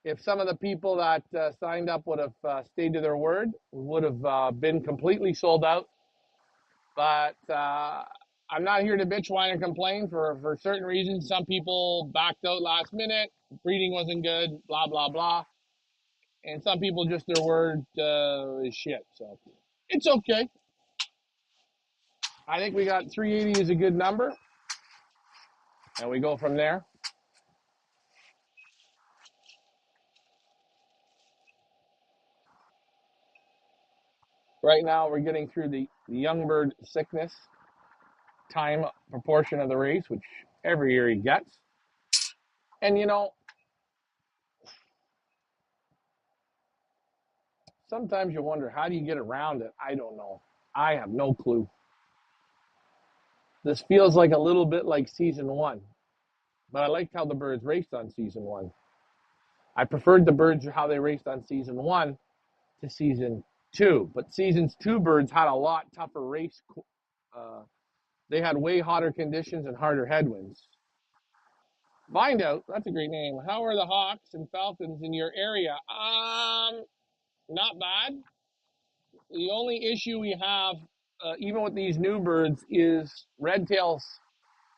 If some of the people that signed up would have stayed to their word, we would have been completely sold out. But I'm not here to bitch, whine, and complain for certain reasons. Some people backed out last minute, breeding wasn't good, blah, blah, blah. And some people just their word is shit. So it's okay. I think we got 380 is a good number, and we go from there. Right now, we're getting through the young bird sickness time proportion of the race, which every year he gets. And sometimes you wonder, how do you get around it? I don't know. I have no clue. This feels like a little bit like season one, but I liked how the birds raced on season one. I preferred the birds how they raced on season one to season two, but seasons two birds had a lot tougher race. Uh, they had way hotter conditions and harder headwinds. Find out. That's a great name. How are the hawks and falcons in your area? Not bad. The only issue we have, even with these new birds, is red tails.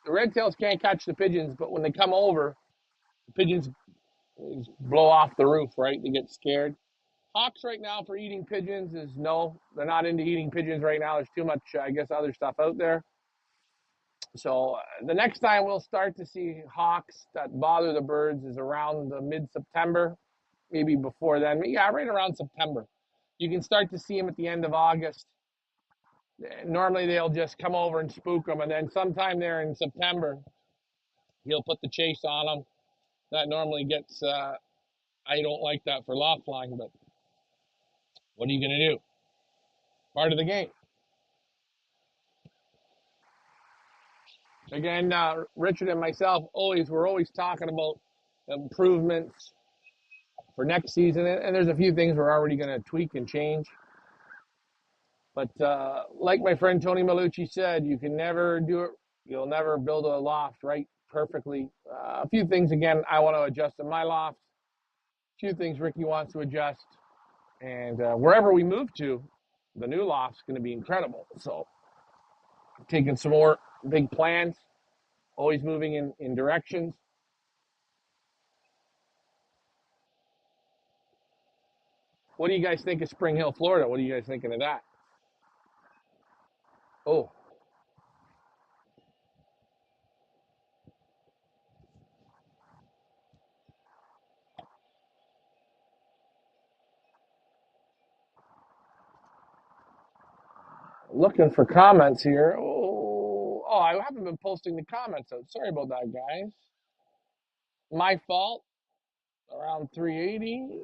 The red tails can't catch the pigeons, but when they come over, the pigeons blow off the roof, right? They get scared. Hawks right now for eating pigeons is no. They're not into eating pigeons right now. There's too much, I guess, other stuff out there. So the next time we'll start to see hawks that bother the birds is around the mid-September, maybe before then. Yeah, right around September. You can start to see them at the end of August. Normally they'll just come over and spook them, and then sometime there in September, he'll put the chase on them. That normally gets. I don't like that for loft flying, but what are you going to do? Part of the game. Again, Richard and myself we're always talking about improvements for next season, and there's a few things we're already going to tweak and change. But like my friend Tony Malucci said, you can never do it. You'll never build a loft right perfectly. A few things again I want to adjust in my loft. A few things Ricky wants to adjust, and wherever we move to, the new loft's going to be incredible. So, taking some more big plans, always moving in directions. What do you guys think of Spring Hill, Florida? What are you guys thinking of that? Oh, looking for comments here. Oh, I haven't been posting the comments out. Sorry about that, guys. My fault. Around 380.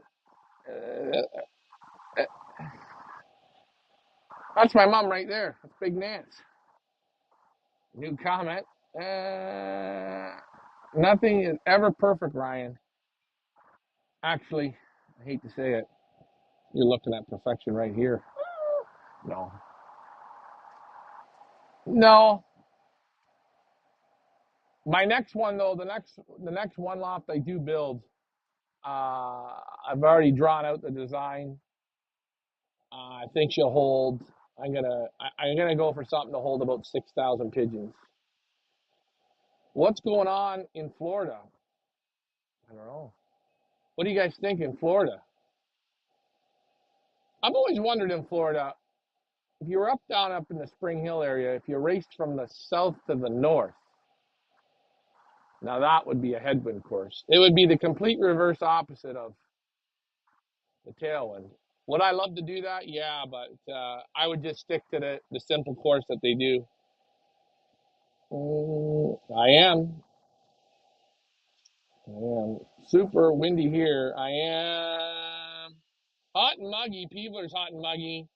Uh, that's my mom right there. That's Big Nance. New comment. Uh, Nothing is ever perfect, Ryan. Actually, I hate to say it. You're looking at perfection right here. No. No. My next one though, the next one loft I do build, I've already drawn out the design. I think she'll hold. I'm gonna go for something to hold about 6,000 pigeons. What's going on in Florida? I don't know. What do you guys think in Florida? I've always wondered in Florida, if you were up in the Spring Hill area, if you raced from the south to the north, now that would be a headwind course. It would be the complete reverse opposite of the tailwind. Would I love to do that? Yeah, but I would just stick to the simple course that they do. I am. I am super windy here. I am. Hot and muggy. Peebler's hot and muggy.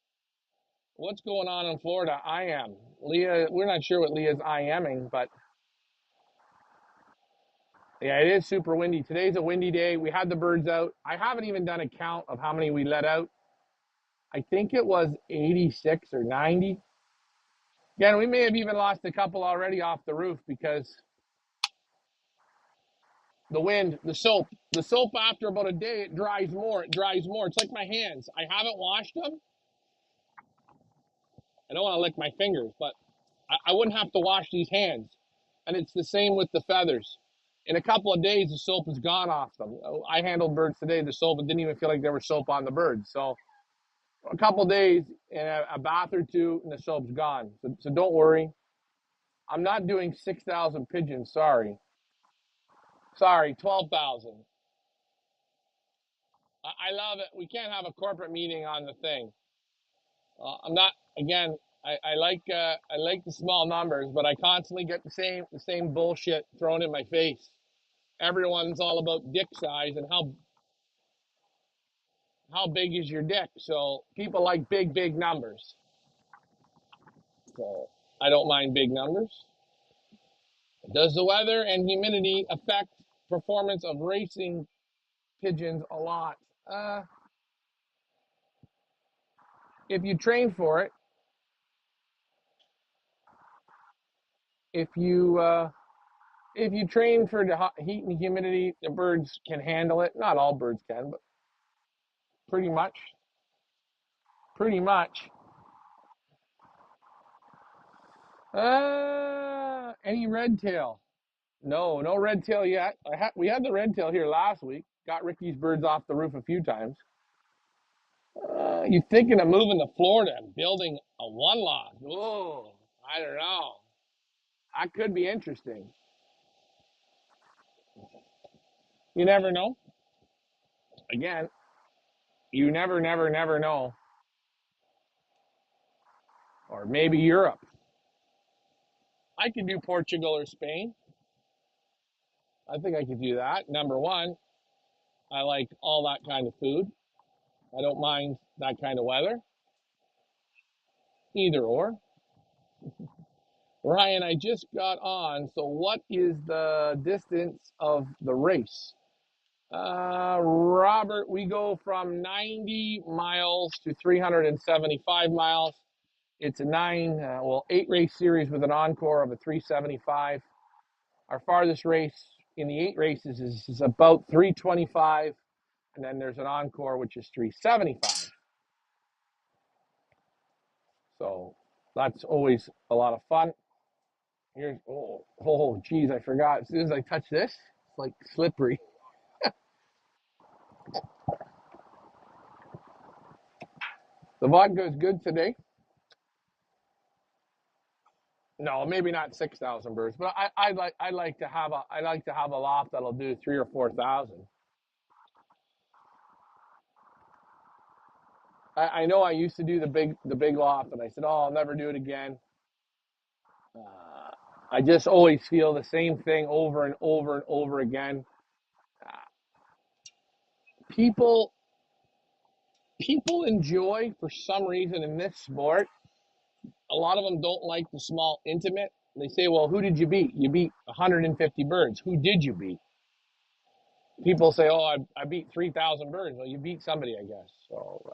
What's going on in Florida? I am. Leah, we're not sure what Leah's IMing, but yeah, it is super windy. Today's a windy day. We had the birds out. I haven't even done a count of how many we let out. I think it was 86 or 90. Again, we may have even lost a couple already off the roof because the wind, the soap after about a day, it dries more. It dries more. It's like my hands. I haven't washed them. I don't want to lick my fingers, but I wouldn't have to wash these hands. And it's the same with the feathers. In a couple of days, the soap is gone off them. I handled birds today. The soap, it didn't even feel like there was soap on the birds. So a couple of days, and a bath or two, and the soap's gone. So don't worry. I'm not doing 6,000 pigeons. Sorry, 12,000. I love it. We can't have a corporate meeting on the thing. I'm not. Again, I like the small numbers, but I constantly get the same bullshit thrown in my face. Everyone's all about dick size and how big is your dick. So people like big numbers. So I don't mind big numbers. Does the weather and humidity affect performance of racing pigeons a lot? Uh, if you train for it, if you train for the heat and humidity, the birds can handle it. Not all birds can, but pretty much. Pretty much. Any red tail? No, no red tail yet. We had the red tail here last week. Got Ricky's birds off the roof a few times. You thinking of moving to Florida and building a one lot? Oh, I don't know. That could be interesting. You never know. Again, you never know. Or maybe Europe. I could do Portugal or Spain. I think I could do that. Number one, I like all that kind of food. I don't mind that kind of weather. Either or. Ryan, I just got on. So, what is the distance of the race? Robert, we go from 90 miles to 375 miles. It's a 8 race series with an encore of a 375. Our farthest race in the 8 races is about 325, and then there's an encore which is 375. So that's always a lot of fun. Here's geez, I forgot. As soon as I touch this, it's like slippery. The vodka is good today. No, maybe not 6,000 birds, but I like to have a loft that'll do 3 or 4,000. I know I used to do the big loft, and I said, oh, I'll never do it again. Uh, I just always feel the same thing over and over and over again. Uh, people people enjoy for some reason in this sport. A lot of them don't like the small intimate. They say, well, who did you beat? You beat 150 birds. Who did you beat? People say, oh, I beat 3,000 birds. Well, you beat somebody, I guess. So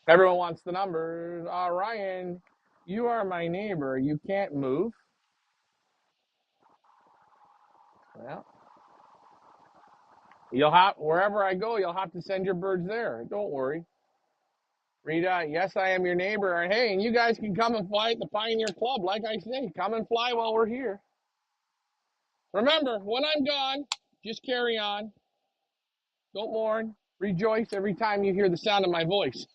everyone wants the numbers. Ryan, you are my neighbor. You can't move. Well, you'll have wherever I go, you'll have to send your birds there. Don't worry. Rita, yes, I am your neighbor. Hey, and you guys can come and fly at the Pioneer Club. Like I say, come and fly while we're here. Remember, when I'm gone, just carry on. Don't mourn. Rejoice every time you hear the sound of my voice.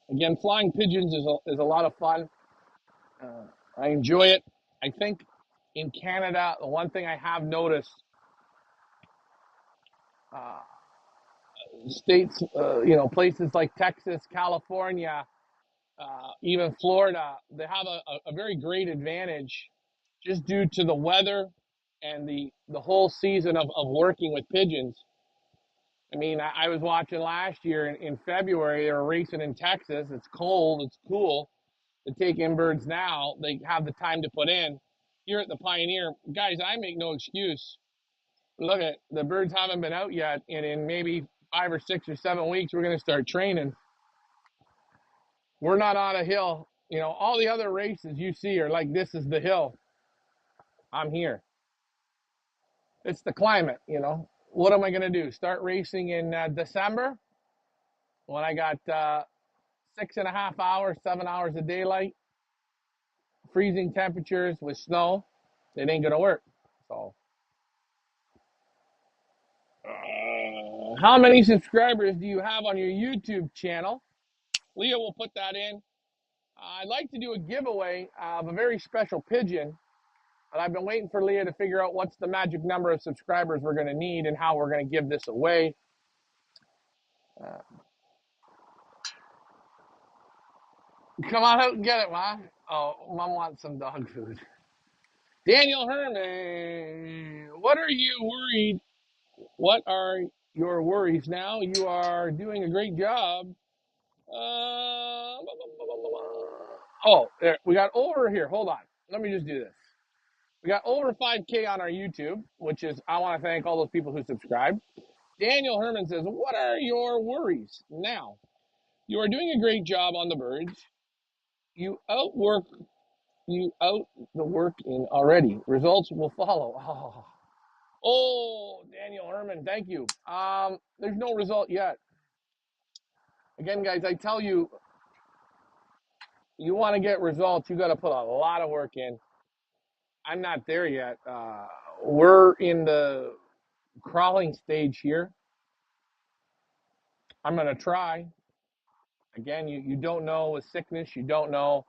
Again, flying pigeons is a lot of fun. I enjoy it. I think in Canada, the one thing I have noticed, uh, states, places like Texas, California, even Florida, they have a very great advantage just due to the weather and the whole season of working with pigeons. I mean, I was watching last year in February, they were racing in Texas. It's cold, it's cool. To take in birds now, they have the time to put in. Here at the Pioneer, guys, I make no excuse. Look at the birds haven't been out yet, and in maybe 5 or 6 or 7 weeks, we're going to start training. We're not on a hill. You know, all the other races you see are like, this is the hill. I'm here. It's the climate, you know. What am I going to do? Start racing in December when I got 6.5 hours, 7 hours of daylight, freezing temperatures with snow? It ain't going to work. So, how many subscribers do you have on your YouTube channel? Leah will put that in. I'd like to do a giveaway of a very special pigeon, but I've been waiting for Leah to figure out what's the magic number of subscribers we're going to need and how we're going to give this away. Come on out and get it, Mom. Oh, Mom wants some dog food. Daniel Herman, what are you worried? What are your worries now? You are doing a great job. Oh, there, we got over here. Hold on. Let me just do this. We got over 5K on our YouTube, which is, I want to thank all those people who subscribed. Daniel Herman says, what are your worries now? You are doing a great job on the birds. You out the work in already. Results will follow. Oh, Daniel Herman, thank you. There's no result yet. Again, guys, I tell you, you want to get results, you got to put a lot of work in. I'm not there yet. We're in the crawling stage here. I'm going to try. Again, you don't know with sickness, you don't know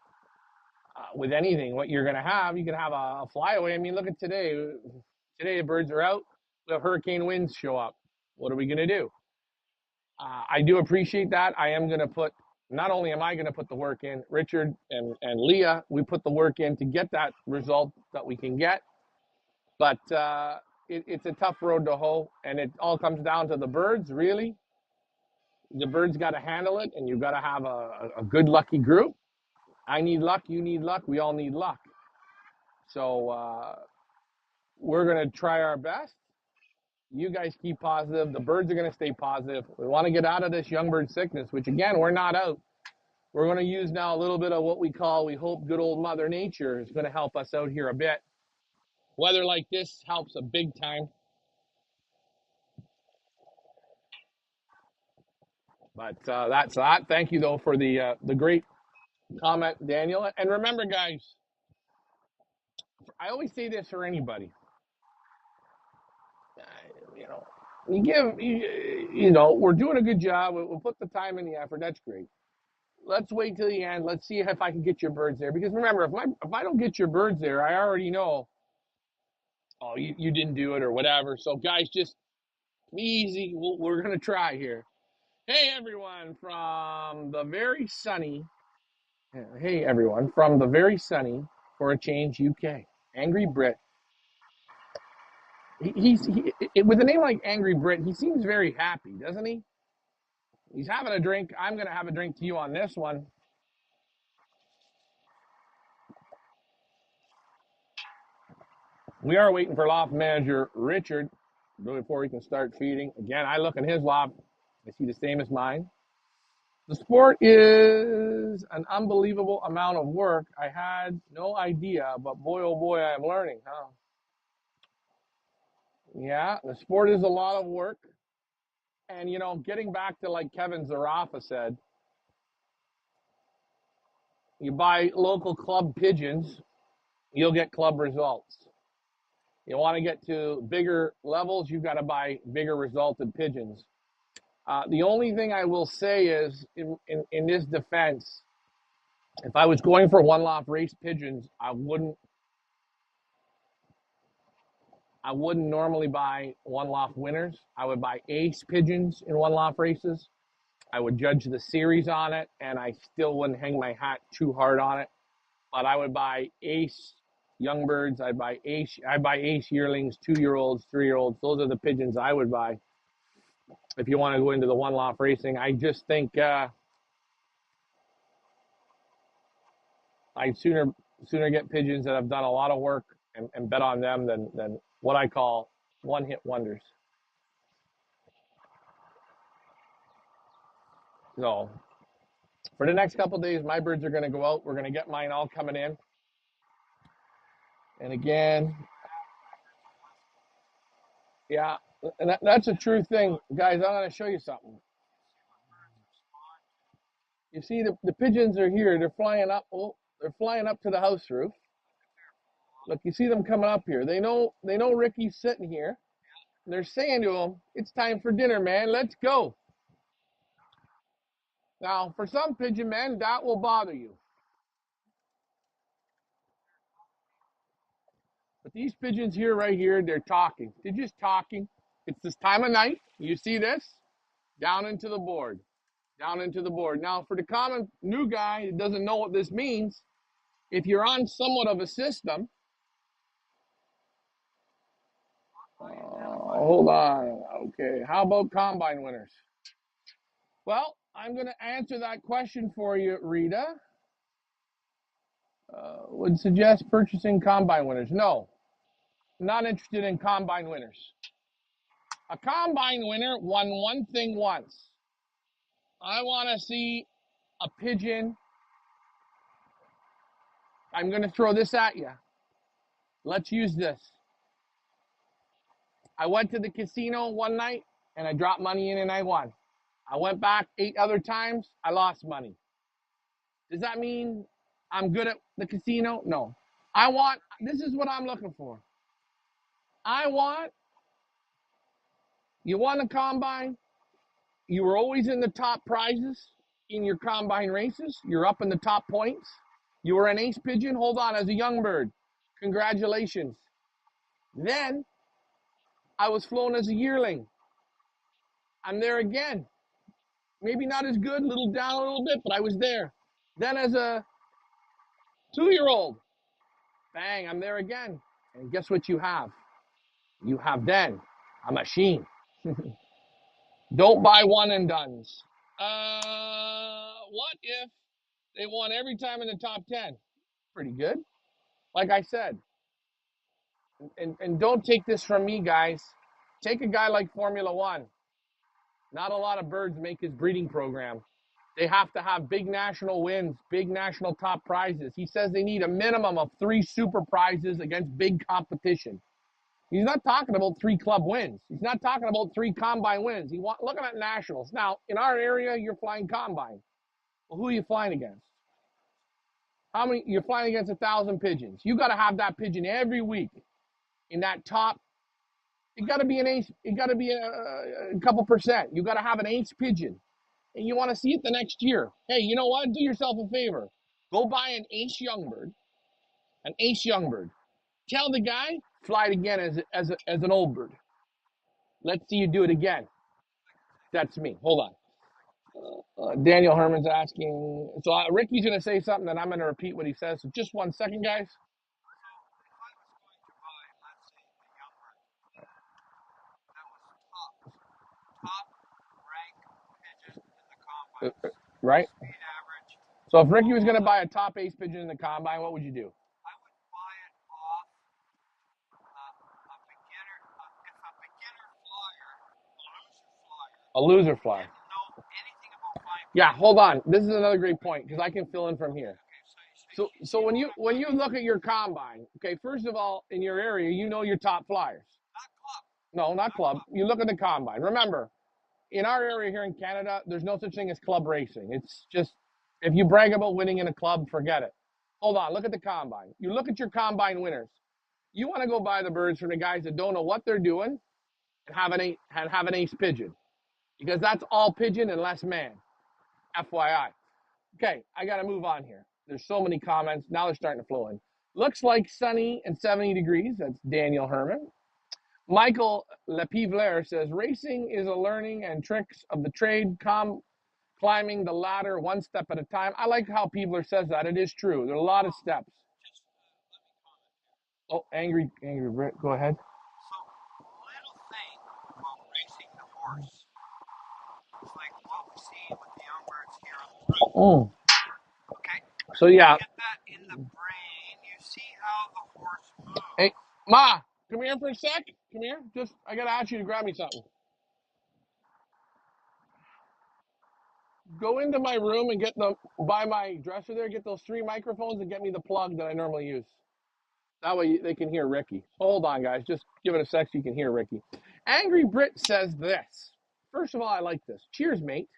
with anything what you're going to have. You can have a flyaway. I mean, look at today. Today, the birds are out. The hurricane winds show up. What are we going to do? I do appreciate that. I am going to put, not only am I going to put the work in, Richard and Leah, we put the work in to get that result that we can get. But it's a tough road to hoe, and it all comes down to the birds, really. The birds got to handle it, and you've got to have a good, lucky group. I need luck, you need luck, we all need luck. So we're going to try our best. You guys keep positive. The birds are going to stay positive. We want to get out of this young bird sickness, which, again, we're not out. We're going to use now a little bit of what we call, we hope, good old Mother Nature is going to help us out here a bit. Weather like this helps a big time. But that's that. Thank you, though, for the great comment, Daniel. And remember, guys, I always say this for anybody. You know, we're doing a good job. We'll put the time and the effort. That's great. Let's wait till the end. Let's see if I can get your birds there. Because remember, if I don't get your birds there, I already know, oh, you didn't do it or whatever. So, guys, just be easy. We're going to try here. Hey, everyone, from the very sunny, for a change UK. Angry Brit. With a name like Angry Brit, he seems very happy, doesn't he? He's having a drink. I'm going to have a drink to you on this one. We are waiting for loft manager Richard before he can start feeding. Again, I look in his loft. I see the same as mine. The sport is an unbelievable amount of work. I had no idea, but boy, oh boy, I'm learning, huh? Yeah, the sport is a lot of work. And, getting back to like Kevin Zarafa said, you buy local club pigeons, you'll get club results. You want to get to bigger levels, you've got to buy bigger resulted pigeons. The only thing I will say is, in this defense, if I was going for one loft race pigeons, I wouldn't normally buy one loft winners. I would buy ace pigeons in one loft races. I would judge the series on it, and I still wouldn't hang my hat too hard on it. But I would buy ace, young birds. I buy ace yearlings, 2-year-olds, 3-year-olds. Those are the pigeons I would buy if you want to go into the one loft racing. I just think I'd sooner get pigeons that have done a lot of work and bet on them than what I call one-hit wonders. So for the next couple of days, my birds are going to go out. We're going to get mine all coming in. And again, yeah, and that's a true thing. Guys, I'm going to show you something. You see, the pigeons are here. They're flying up. Oh, they're flying up to the house roof. Look, you see them coming up here. They know Ricky's sitting here. And they're saying to him, "It's time for dinner, man. Let's go." Now, for some pigeon men, that will bother you. But these pigeons here, right here, they're talking. They're just talking. It's this time of night. You see this? Down into the board. Down into the board. Now, for the common new guy that doesn't know what this means, if you're on somewhat of a system, hold on. Okay, how about combine winners? Well, I'm going to answer that question for you, Rita. Would suggest purchasing combine winners. No, not interested in combine winners. A combine winner won one thing once. I want to see a pigeon. I'm going to throw this at you. Let's use this. I went to the casino one night and I dropped money in and I won. I went back 8 other times. I lost money. Does that mean I'm good at the casino? No. This is what I'm looking for. You won a combine. You were always in the top prizes in your combine races. You're up in the top points. You were an ace pigeon. Hold on, as a young bird. Congratulations. Then I was flown as a yearling. I'm there again. Maybe not as good, a little down a little bit, but I was there. Then as a 2-year-old, bang, I'm there again. And guess what you have? You have then a machine. Don't buy one and dones. What if they won every time in the top 10? Pretty good. Like I said, and don't take this from me, guys. Take a guy like Formula One. Not a lot of birds make his breeding program. They have to have big national wins, big national top prizes. He says they need a minimum of 3 super prizes against big competition. He's not talking about 3 club wins. He's not talking about 3 combine wins. Looking at nationals. Now, in our area, you're flying combine. Well, who are you flying against? How many? You're flying against 1,000 pigeons. You got to have that pigeon every week in that top. It got to be an ace. It got to be a couple percent. You got to have an ace pigeon, and you want to see it the next year. Hey, you know what? Do yourself a favor. Go buy an ace young bird. An ace young bird. Tell the guy, fly it again as an old bird. Let's see you do it again. That's me. Hold on. Daniel Herman's asking. So Ricky's going to say something, and I'm going to repeat what he says. So just 1 second, guys. Right? So if Ricky was going to buy a top ace pigeon in the combine, what would you do? A loser flyer. Yeah, hold on. This is another great point because I can fill in from here. So when you look at your combine, okay, first of all, in your area, you know your top flyers. No, not club. You look at the combine. Remember, in our area here in Canada, there's no such thing as club racing. It's just if you brag about winning in a club, forget it. Hold on, look at the combine. You look at your combine winners. You want to go buy the birds from the guys that don't know what they're doing and have an ace pigeon because that's all pigeon and less man. FYI. Okay, I got to move on here. There's so many comments. Now they're starting to flow in. Looks like sunny and 70 degrees. That's Daniel Herman. Michael Lepivler says, racing is a learning and tricks of the trade, climbing the ladder one step at a time. I like how Peebler says that. It is true. There are a lot of steps. Oh, angry Brit, go ahead. So, little thing about racing the horse. It's like what we see with the young birds here on the roof. Mm. Okay? So When you yeah, get that in the brain, you see how the horse hey, moves. Ma, come here for a sec. Come here. Just, I gotta ask you to grab me something. Go into my room and get the by my dresser there. Get those 3 microphones and get me the plug that I normally use. That way they can hear Ricky. Hold on, guys. Just give it a sec so you can hear Ricky. Angry Brit says this. First of all, I like this. Cheers, mate.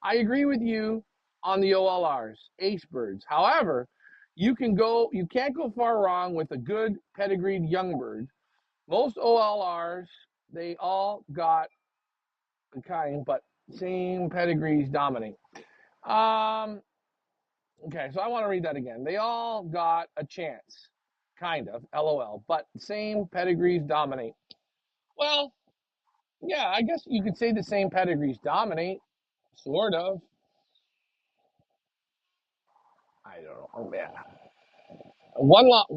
I agree with you on the OLRs, ace birds. However, you can't go far wrong with a good pedigreed young bird. Most OLRs, they all got a kind, but same pedigrees dominate. Um, okay, so I want to read that again. They all got a chance, kind of, LOL, but same pedigrees dominate. Well, yeah, I guess you could say the same pedigrees dominate, sort of. I don't know. Oh, man. One lot.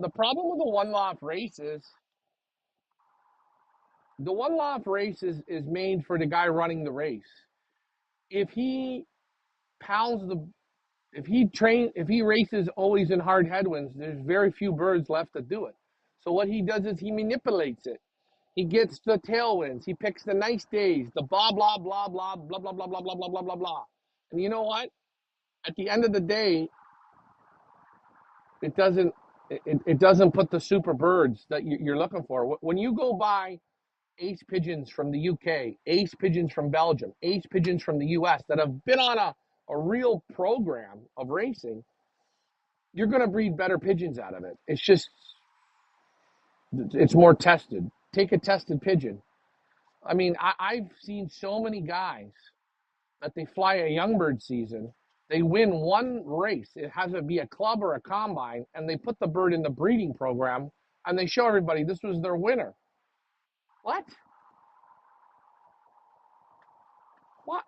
The problem with the one lot race is the one lot race is made for the guy running the race. If he pounds the, if he races always in hard headwinds, there's very few birds left to do it. So what he does is he manipulates it. He gets the tailwinds. He picks the nice days, the blah blah blah blah blah blah blah blah blah blah blah blah blah. And you know what? At the end of the day, it doesn't it doesn't put the super birds that you're looking for. When you go buy ace pigeons from the UK, ace pigeons from Belgium, ace pigeons from the US that have been on a real program of racing, you're going to breed better pigeons out of it. It's just, it's more tested. Take a tested pigeon. I mean, I've seen so many guys that they fly a young bird season. They win one race. It has to be a club or a combine, and they put the bird in the breeding program, and they show everybody this was their winner. What? What?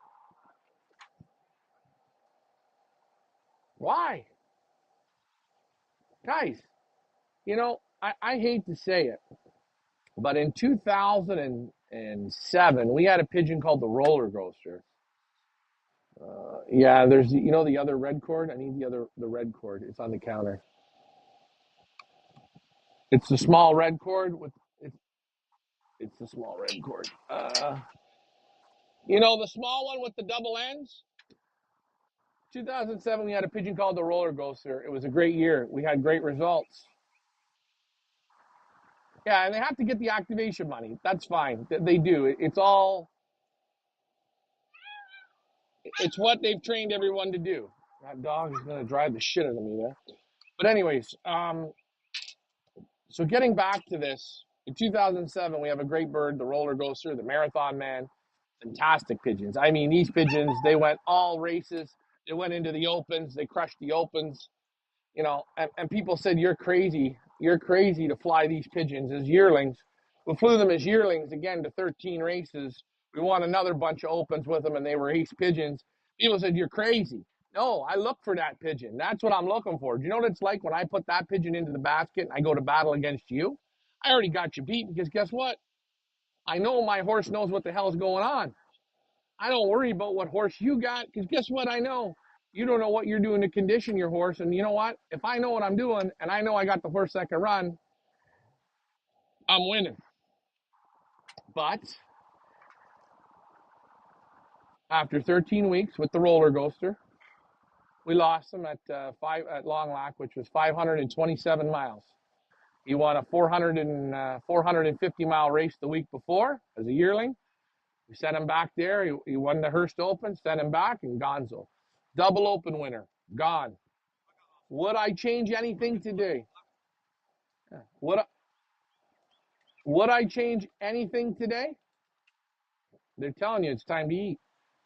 Why? Guys, I hate to say it, but in 2007, we had a pigeon called the roller coaster. Yeah, there's the other red cord. I need the red cord. It's on the counter. It's the small red cord with it's the small red cord. The small one with the double ends. 2007, we had a pigeon called the roller coaster. It was a great year. We had great results. Yeah, and they have to get the activation money. That's fine. They do. It's what they've trained everyone to do. That dog is gonna drive the shit out of me there. But anyways, so getting back to this, in 2007, we have a great bird, the roller coaster, the marathon man, fantastic pigeons. I mean, these pigeons, they went all races. They went into the opens. They crushed the opens. And people said, you're crazy. You're crazy to fly these pigeons as yearlings. We flew them as yearlings again to 13 races. We won another bunch of opens with them, and they were ace pigeons. People said, you're crazy. No, I look for that pigeon. That's what I'm looking for. Do you know what it's like when I put that pigeon into the basket and I go to battle against you? I already got you beat because guess what? I know my horse knows what the hell's going on. I don't worry about what horse you got because guess what? I know you don't know what you're doing to condition your horse. And you know what? If I know what I'm doing and I know I got the horse that can run, I'm winning. But after 13 weeks with the roller coaster, we lost him at Long Lac, which was 527 miles. He won a 450 mile race the week before as a yearling. We sent him back there. He won the Hearst Open, sent him back, and Gonzo. Double Open winner, gone. Would I change anything today? Would I, would I change anything today? They're telling you it's time to eat.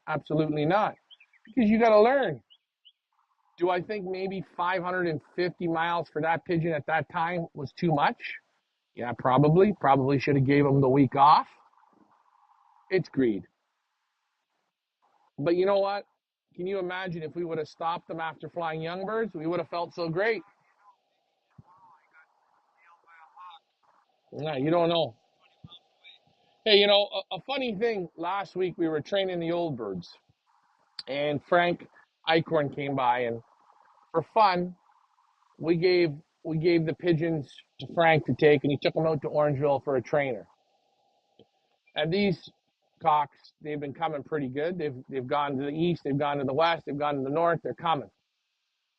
Absolutely not. Because you got to learn. Do I think maybe 550 miles for that pigeon at that time was too much? Yeah, probably. Probably should have gave him the week off. It's greed. But you know what? Can you imagine if we would have stopped them after flying young birds? We would have felt so great. Yeah, you don't know. Hey, you know, a funny thing, last week we were training the old birds, and Frank Eichhorn came by, and for fun, we gave we gave the pigeons to Frank to take, and he took them out to Orangeville for a trainer. And these cocks, they've been coming pretty good. They've gone to the east, they've gone to the west, they've gone to the north. They're coming.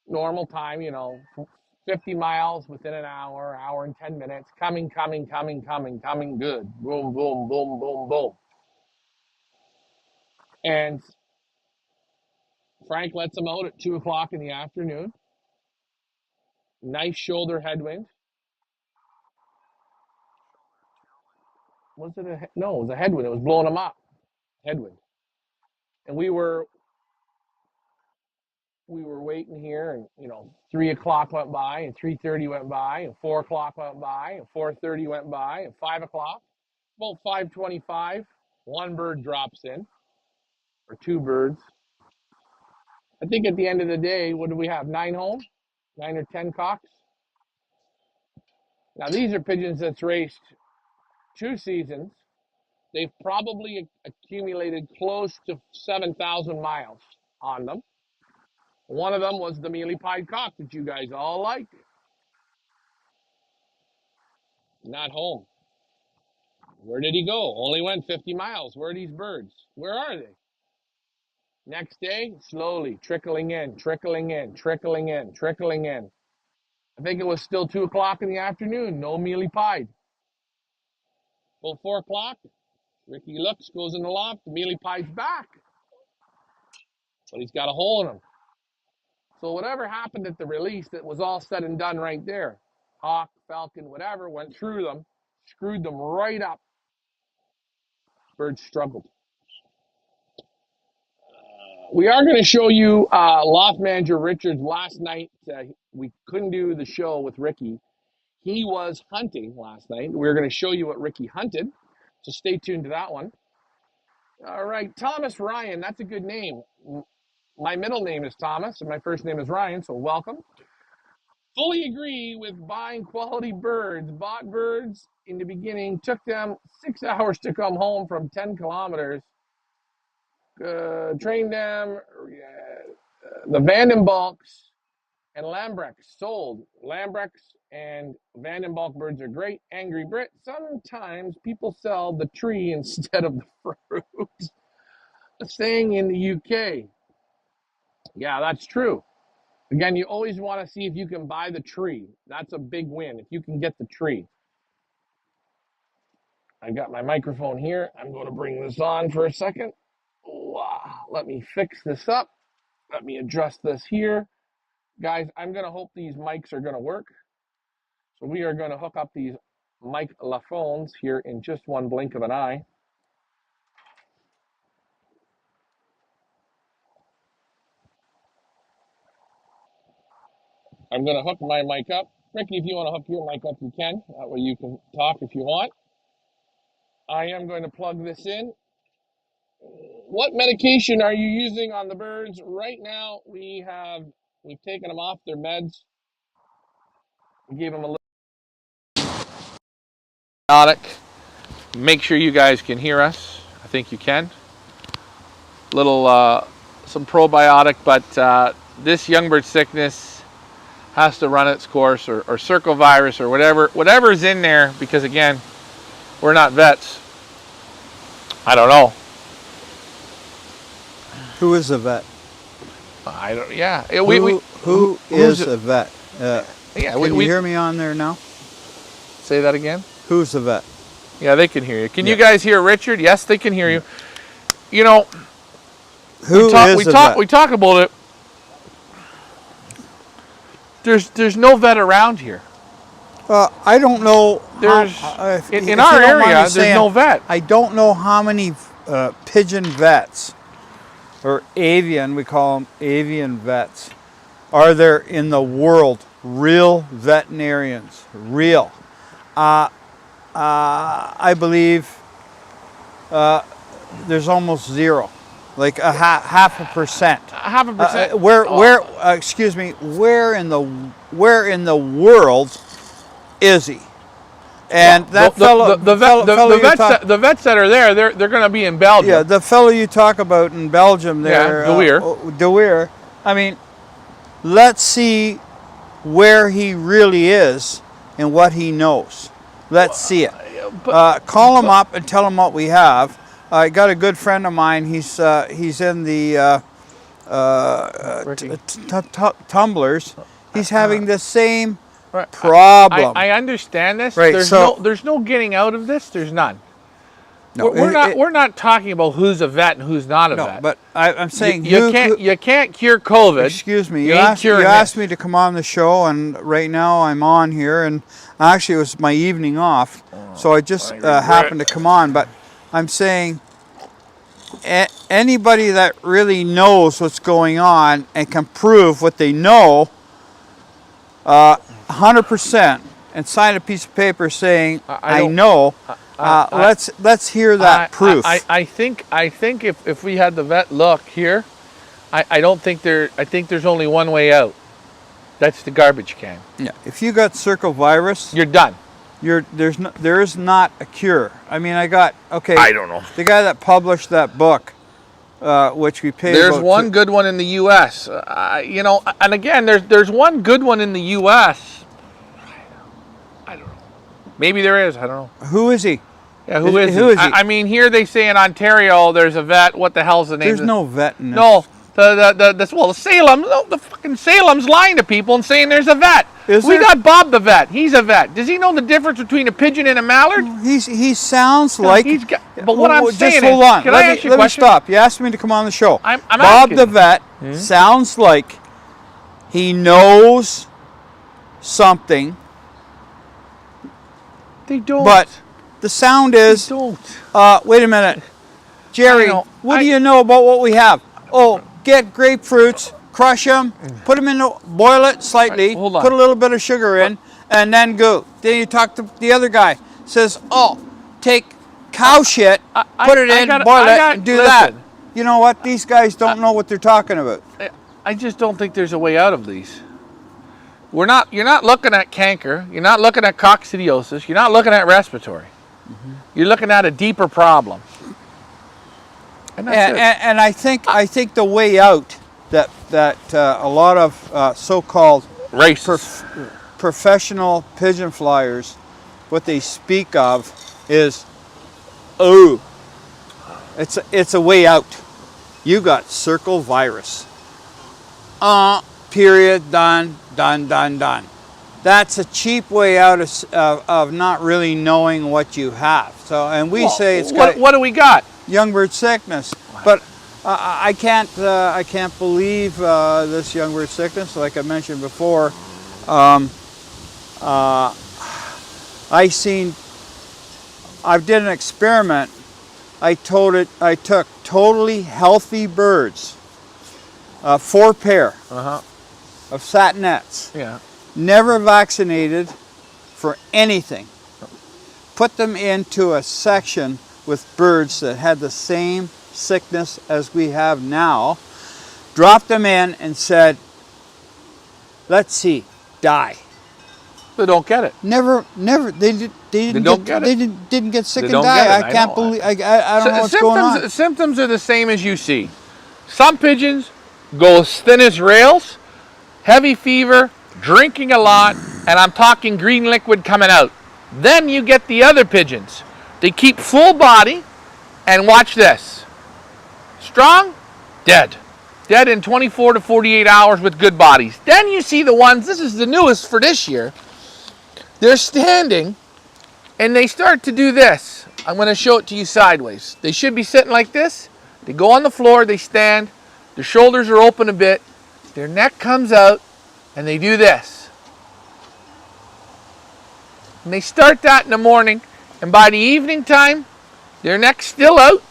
Normal time, you know, 50 miles within an hour, hour and 10 minutes. Coming, coming, coming, coming, coming. Good. Boom, boom, boom, boom, boom. And Frank lets them out at 2 o'clock in the afternoon. Nice shoulder headwind. Was it a no? It was a headwind. It was blowing them up. Headwind. And we were waiting here, and 3 o'clock went by, and 3:30 went by, and 4 o'clock went by, and 4:30 went by, and 5 o'clock. About 5:25, one bird drops in, or two birds. I think at the end of the day, what do we have? Nine home, 9 or 10 cocks. Now these are pigeons that's raced 2 seasons. They've probably accumulated close to 7,000 miles on them. One of them was the mealy pied cock that you guys all like. Not home. Where did he go? Only went 50 miles. Where are these birds? Where are they? Next day, slowly trickling in, trickling in, trickling in, trickling in. I think it was still 2 o'clock in the afternoon. No mealy pied. Well, 4 o'clock, Ricky looks, goes in the loft. The mealy pie's back, but he's got a hole in him. So whatever happened at the release, that was all said and done right there. Hawk, falcon, whatever, went through them, screwed them right up. Birds struggled. We are going to show you Loft Manager Richard's last night. We couldn't do the show with Ricky. He was hunting last night. We're going to show you what Ricky hunted. So stay tuned to that one. All right, Thomas Ryan. That's a good name. My middle name is Thomas, and my first name is Ryan, so welcome. Fully agree with buying quality birds. Bought birds in the beginning. Took them 6 hours to come home from 10 kilometers. Trained them. The Vandenbalks and Lambrechts sold. Lambrechts and Vandenbalk birds are great. Angry Brit. Sometimes people sell the tree instead of the fruit. Staying in the UK. Yeah, that's true. Again, you always want to see if you can buy the tree. That's a big win, if you can get the tree. I got my microphone here. I'm going to bring this on for a second. Wow. Let me fix this up. Let me adjust this here. Guys, I'm going to hope these mics are going to work. So we are going to hook up these microphones here in just one blink of an eye. I'm going to hook my mic up. Ricky, if you want to hook your mic up, you can. That way you can talk if you want. I am going to plug this in. What medication are you using on the birds? Right now, we've taken them off their meds. We gave them a little probiotic. Make sure you guys can hear us. I think you can. Some probiotic, but this youngbird sickness has to run its course, or circovirus, or whatever's in there, because again, we're not vets. I don't know. Who is a vet? I don't. Yeah. Who is a vet? Yeah. Can you hear me on there now? Say that again. Who's a vet? Yeah, they can hear you. Can you guys hear Richard? Yes, they can hear you. You know, we talk about it. There's no vet around here. I don't know. In our area, there's no vet. I don't know how many pigeon vets, or avian, we call them avian vets, are there in the world. Real veterinarians, real. I believe there's almost zero, like half a percent. Half a percent. Where in the world is he? And that fellow, the vets that are there, they're going to be in Belgium. yeah, the fellow you talk about in Belgium there, De Weer. I mean, let's see where he really is and what he knows. Let's see it. Call him up and tell him what we have. I got a good friend of mine. He's in the tumblers. He's having the same problem. I understand this. Right, There's no getting out of this. There's none. No, we're not talking about who's a vet and who's not a vet. But I'm saying you can't cure COVID. Excuse me. You asked me to come on the show, and right now I'm on here, and actually it was my evening off, so I just happened to come on. But I'm saying anybody that really knows what's going on and can prove what they know 100% and sign a piece of paper saying I know. Let's hear that proof. I think if we had the vet look here, I think there's only one way out. That's the garbage can. Yeah. If you got circle virus, you're done. There is not a cure. I mean, I don't know. The guy that published that book, which we paid. There's one good one in the U.S. And again, there's one good one in the U.S. I don't know. Maybe there is. I don't know. Who is he? Yeah, who is he? I mean, here they say in Ontario there's a vet. What the hell's the name? There's no vet in this. No, the Salem. No, the fucking Salem's lying to people and saying there's a vet. We got Bob the vet. He's a vet. Does he know the difference between a pigeon and a mallard? He sounds like. But what I'm saying is, hold on. Can I ask you a question? Let me stop. You asked me to come on the show. I'm Bob the vet sounds like he knows something. They don't. But the sound is. They don't. Wait a minute, Jerry. What do you know about what we have? Oh, get grapefruits, crush them, put them in, boil it slightly, put a little bit of sugar in, and then go. Then you talk to the other guy. Says, oh, take cow shit, put it in, boil it, and do that. You know what? These guys don't know what they're talking about. I just don't think there's a way out of these. You're not looking at canker. You're not looking at coccidiosis. You're not looking at respiratory. You're looking at a deeper problem. And I think the way out that a lot of so-called professional pigeon flyers, what they speak of is, it's a way out. You got circle virus. Period. Done. That's a cheap way out of not really knowing what you have. So, and we say it's got. What do we got? Young bird sickness. But I can't believe this young bird sickness. Like I mentioned before, I did an experiment. I took totally healthy birds, 4 pair of satinets. Yeah. Never vaccinated for anything. Put them into a section with birds that had the same sickness as we have now. Dropped them in and said, let's see, die. They don't get it. Never. They didn't get sick and die. I can't believe. I don't know what's going on. Symptoms are the same as you see. Some pigeons go as thin as rails, heavy fever, drinking a lot, and I'm talking green liquid coming out. Then you get the other pigeons. They keep full body, and watch this. Strong, dead. Dead in 24 to 48 hours with good bodies. Then you see the ones, this is the newest for this year, they're standing, and they start to do this. I'm going to show it to you sideways. They should be sitting like this. They go on the floor, they stand, their shoulders are open a bit, their neck comes out, and they do this. And they start that in the morning, and by the evening time, their neck's still out,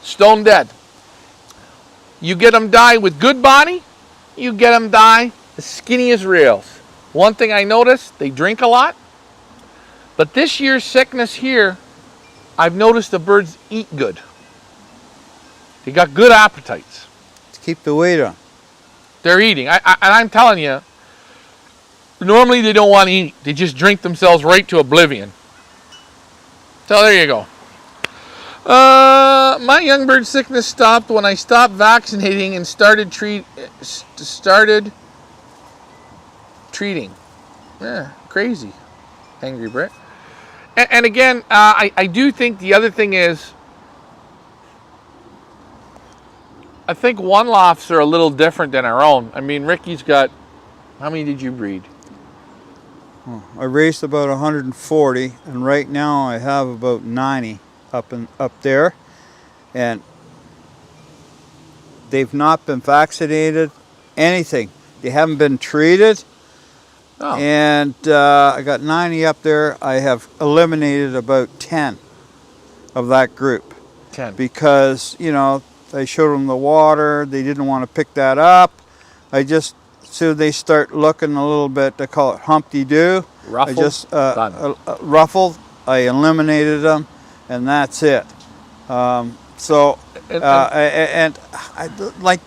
stone dead. You get them die with good body, you get them die as skinny as rails. One thing I noticed, they drink a lot, but this year's sickness here, I've noticed the birds eat good. They got good appetites. To keep the weight on. They're eating. And I'm telling you, Normally they don't want to eat. They just drink themselves right to oblivion. So there you go. My young bird sickness stopped when I stopped vaccinating and started treating. Yeah, crazy, Angry Brit. And again, I do think the other thing is, I think one lofts are a little different than our own. I mean, Ricky's got, how many did you breed? I raised about 140, and right now I have about 90 up there, and they've not been vaccinated, anything. They haven't been treated, and I got 90 up there. I have eliminated about 10 of that group. 10. Because, you know, I showed them the water. They didn't want to pick that up. So they start looking a little bit, they call it Humpty-Doo. Ruffled? I just ruffled, I eliminated them, and that's it. Like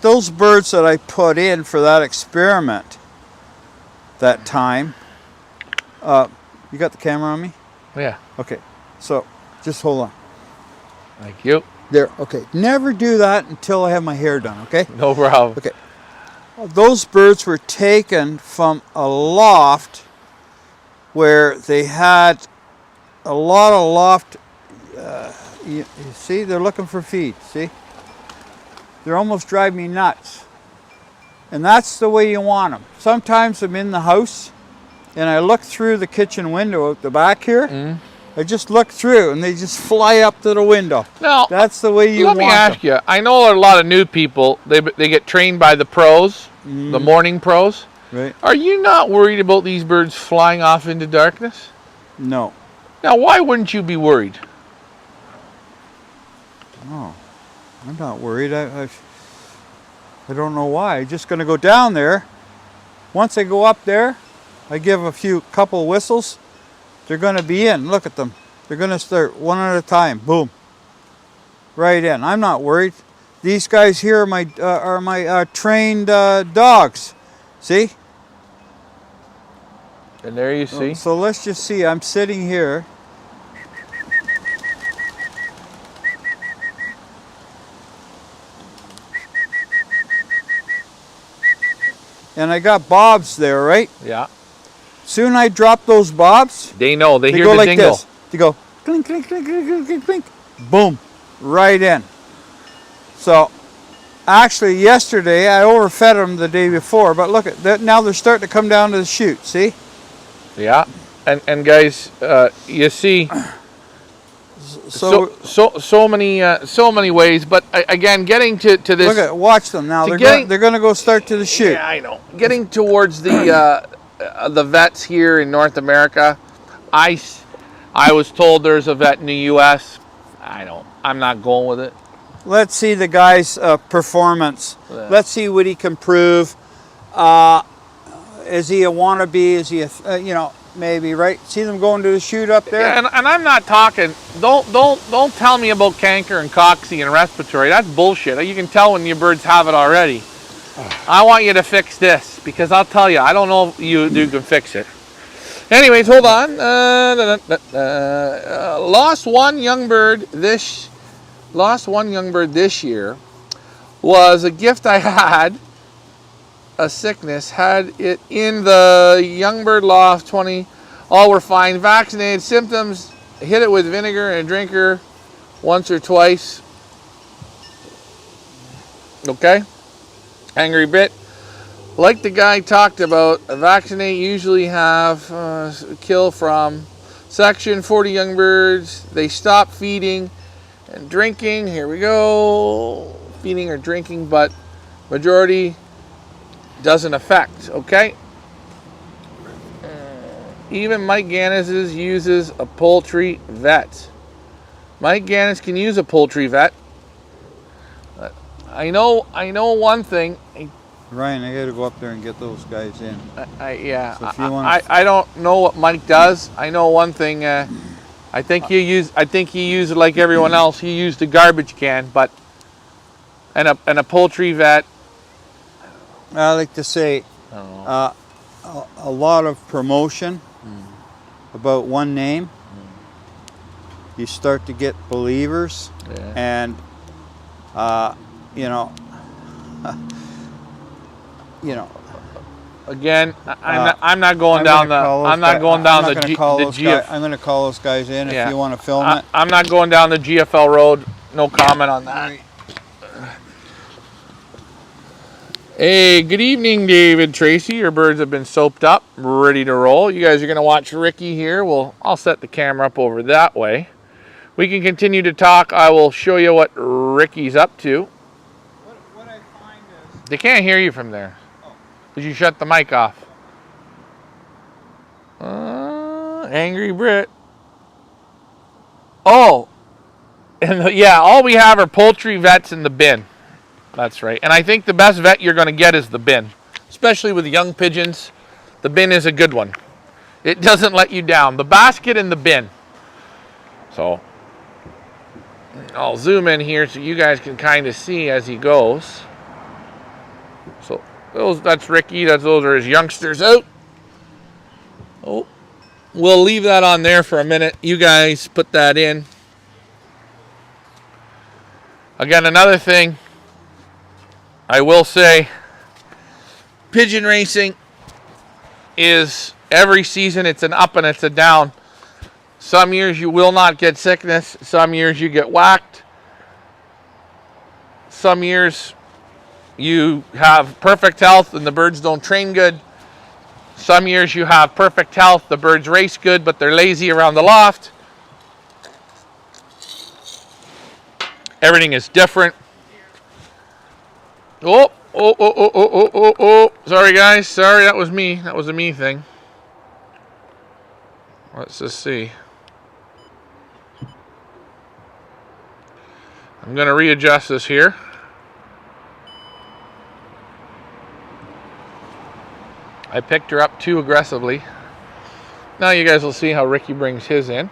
those birds that I put in for that experiment that time, you got the camera on me? Yeah. Okay, so just hold on. Thank you. There, okay. Never do that until I have my hair done, okay? No problem. Okay. Those birds were taken from a loft where they had a lot of loft. You see, they're looking for feed. See? They're almost driving me nuts. And that's the way you want them. Sometimes I'm in the house and I look through the kitchen window out the back here. Mm-hmm. I just look through and they just fly up to the window. Now, that's the way you want them. Let me ask you. I know a lot of new people, they get trained by the pros, the morning pros. Right. Are you not worried about these birds flying off into darkness? No. Now, why wouldn't you be worried? No, I'm not worried. I don't know why. I'm just going to go down there. Once I go up there, I give a couple whistles. They're going to be in. Look at them. They're going to start one at a time. Boom. Right in. I'm not worried. These guys here are my trained dogs. See? And there you see. So let's just see. I'm sitting here. And I got bobs there, right? Yeah. Soon I drop those bobs. They know. They hear go the like dingle. This. They go clink, clink, clink, clink, clink, clink, clink. Boom. Right in. So, actually, yesterday I overfed them the day before, but look at that. Now they're starting to come down to the chute. See? Yeah. And guys, you see. So many ways, but again, getting to this. Look at, watch them now. They're going to go start to the chute. Yeah, I know. Getting towards the vets here in North America. I was told there's a vet in the U.S. I'm not going with it. Let's see the guy's performance. Yeah. Let's see what he can prove. Is he a wannabe? Is he a maybe, right? See them going to the chute up there? Yeah, and I'm not talking, don't tell me about canker and coxy and respiratory. That's bullshit. You can tell when your birds have it already. I want you to fix this, because I'll tell you, I don't know if you can fix it. Anyways, hold on. Lost one young bird this year was a gift I had. A sickness, had it in the young bird loft 20, all were fine, vaccinated, symptoms, hit it with vinegar and a drinker once or twice. Okay, Angry Bit, like the guy talked about, vaccinate usually have kill from section 40 young birds. They stop feeding and drinking. Here we go, feeding or drinking, but majority doesn't affect, okay? Even Mike Gannis uses a poultry vet. Mike Gannis can use a poultry vet. I know one thing. Ryan, I got to go up there and get those guys in. Yeah. So I don't know what Mike does. I know one thing. I think he used it like everyone else. He used a garbage can, but and a poultry vet. I like to say, a lot of promotion about one name, you start to get believers, Yeah. and you know, you know. Again, I'm not going I'm down gonna call those I'm not guys. going I'm down not the gonna call the those guys. GF. I'm gonna call those guys in if you want to film it. I'm not going down the GFL road. No comment on that. Right. Hey, good evening, David, Tracy. Your birds have been soaped up, ready to roll. You guys are gonna watch Ricky here. I'll set the camera up over that way. We can continue to talk. I will show you what Ricky's up to. What I find is They can't hear you from there. Because you shut the mic off. Angry Brit. Oh, and yeah, all we have are poultry vets in the bin. That's right. And I think the best vet you're going to get is the bin. Especially with young pigeons, the bin is a good one. It doesn't let you down. The basket and the bin. So, I'll zoom in here so you guys can kind of see as he goes. So, that's Ricky. Those are his youngsters out. Oh, we'll leave that on there for a minute. You guys put that in. Again, another thing I will say, pigeon racing is every season it's an up and it's a down. Some years you will not get sickness. Some years you get whacked. Some years you have perfect health and the birds don't train good. Some years you have perfect health, the birds race good, but they're lazy around the loft. Everything is different. Oh. Sorry, guys. Sorry, that was me. That was a me thing. Let's just see. I'm going to readjust this here. I picked her up too aggressively. Now you guys will see how Ricky brings his in.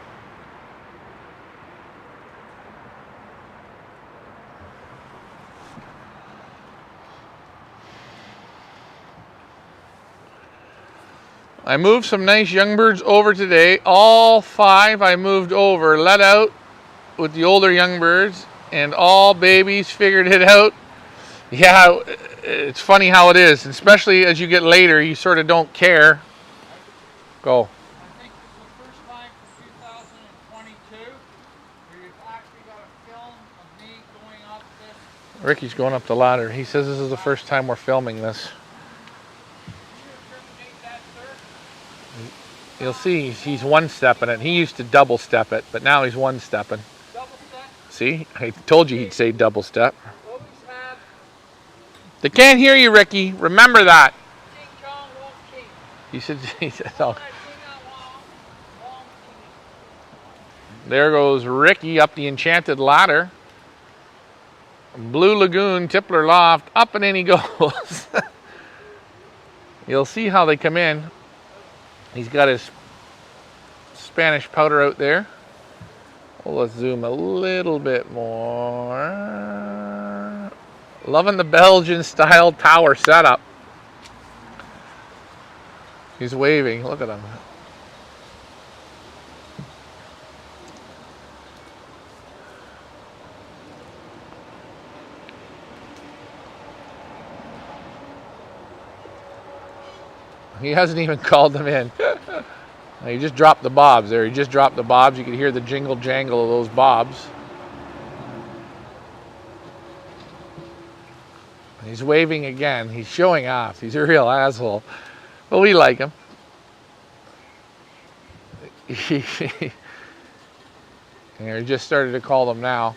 I moved some nice young birds over today. All 5 I moved over, let out with the older young birds, and all babies figured it out. Yeah, it's funny how it is, especially as you get later, you sort of don't care. Go. I think this is the first time from 2022 where you've actually got a film of me going up this. Ricky's going up the ladder. He says this is the first time we're filming this. You'll see he's one-stepping it. He used to double-step it, but now he's one-stepping. See? I told you he'd say double-step. They can't hear you, Ricky. Remember that. He said, oh. There goes Ricky up the enchanted ladder. Blue Lagoon, Tippler Loft, up and in he goes. You'll see how they come in. He's got his Spanish powder out there. Well, let's zoom a little bit more. Loving the Belgian style tower setup. He's waving. Look at him. He hasn't even called them in. He just dropped the bobs there. He just dropped the bobs. You could hear the jingle jangle of those bobs. He's waving again. He's showing off. He's a real asshole. But we like him. He just started to call them now.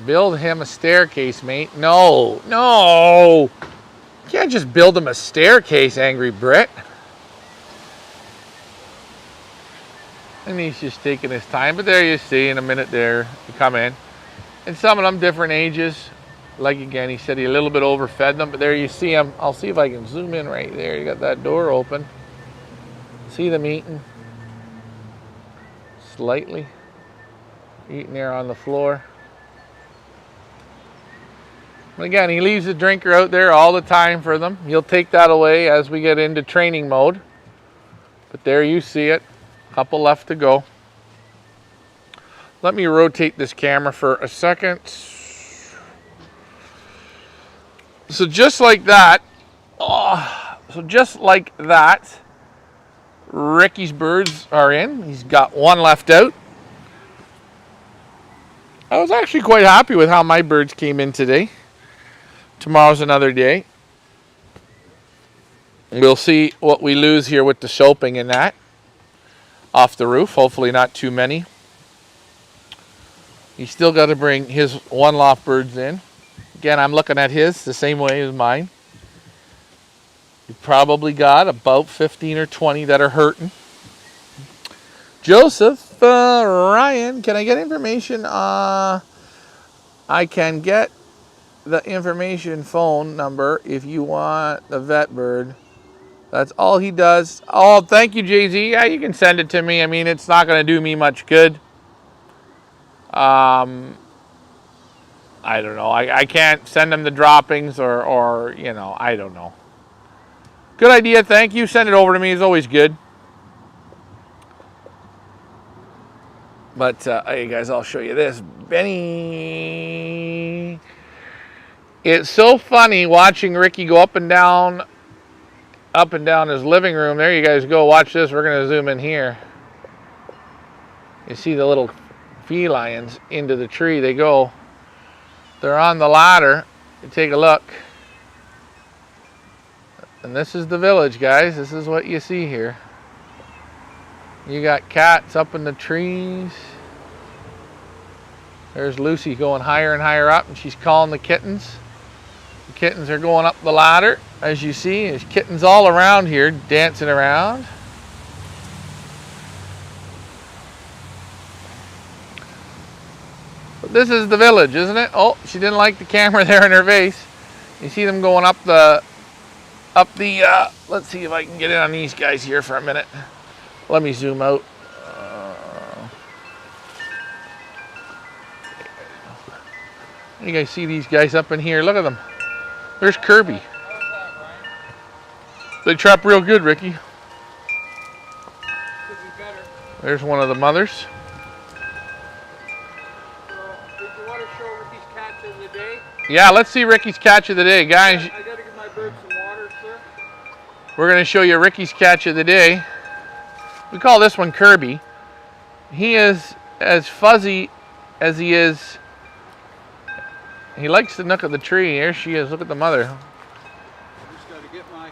Build him a staircase, mate. No. You can't just build him a staircase, Angry Brit. And he's just taking his time. But there you see, in a minute there, you come in. And some of them different ages. Like again, he said he a little bit overfed them. But there you see him. I'll see if I can zoom in right there. You got that door open. See them eating. Slightly. Eating there on the floor. Again, he leaves the drinker out there all the time for them. He'll take that away as we get into training mode. But there you see it. A couple left to go. Let me rotate this camera for a second. So just like that, Ricky's birds are in. He's got one left out. I was actually quite happy with how my birds came in today. Tomorrow's another day. We'll see what we lose here with the soaping and that off the roof. Hopefully not too many. He's still got to bring his one loft birds in. Again, I'm looking at his the same way as mine. You've probably got about 15 or 20 that are hurting. Joseph, Ryan, can I get information? I can get the information phone number if you want the vet bird. That's all he does. Oh, thank you, Jay-Z. Yeah, you can send it to me. I mean, it's not going to do me much good. I don't know. I can't send him the droppings or, you know, I don't know. Good idea. Thank you. Send it over to me. It's always good. But, hey, guys, I'll show you this. Benny. It's so funny watching Ricky go up and down his living room. There you guys go. Watch this. We're going to zoom in here. You see the little felines into the tree. They go. They're on the ladder. You take a look. And this is the village, guys. This is what you see here. You got cats up in the trees. There's Lucy going higher and higher up, and she's calling the kittens. The kittens are going up the ladder, as you see. There's kittens all around here dancing around. But this is the village, isn't it? Oh, she didn't like the camera there in her face. You see them going up the, let's see if I can get in on these guys here for a minute. Let me zoom out. You guys see these guys up in here? Look at them. There's Kirby. How's that, Ryan? They trap real good, Ricky. Could be better. There's one of the mothers. So, did you want to show Ricky's catch of the day? Yeah, let's see Ricky's catch of the day. Guys, I gotta give my bird some water, sir. we're going to show you Ricky's catch of the day. We call this one Kirby. He is as fuzzy as he is. He likes to look at the tree. Here she is. Look at the mother. I just gotta get my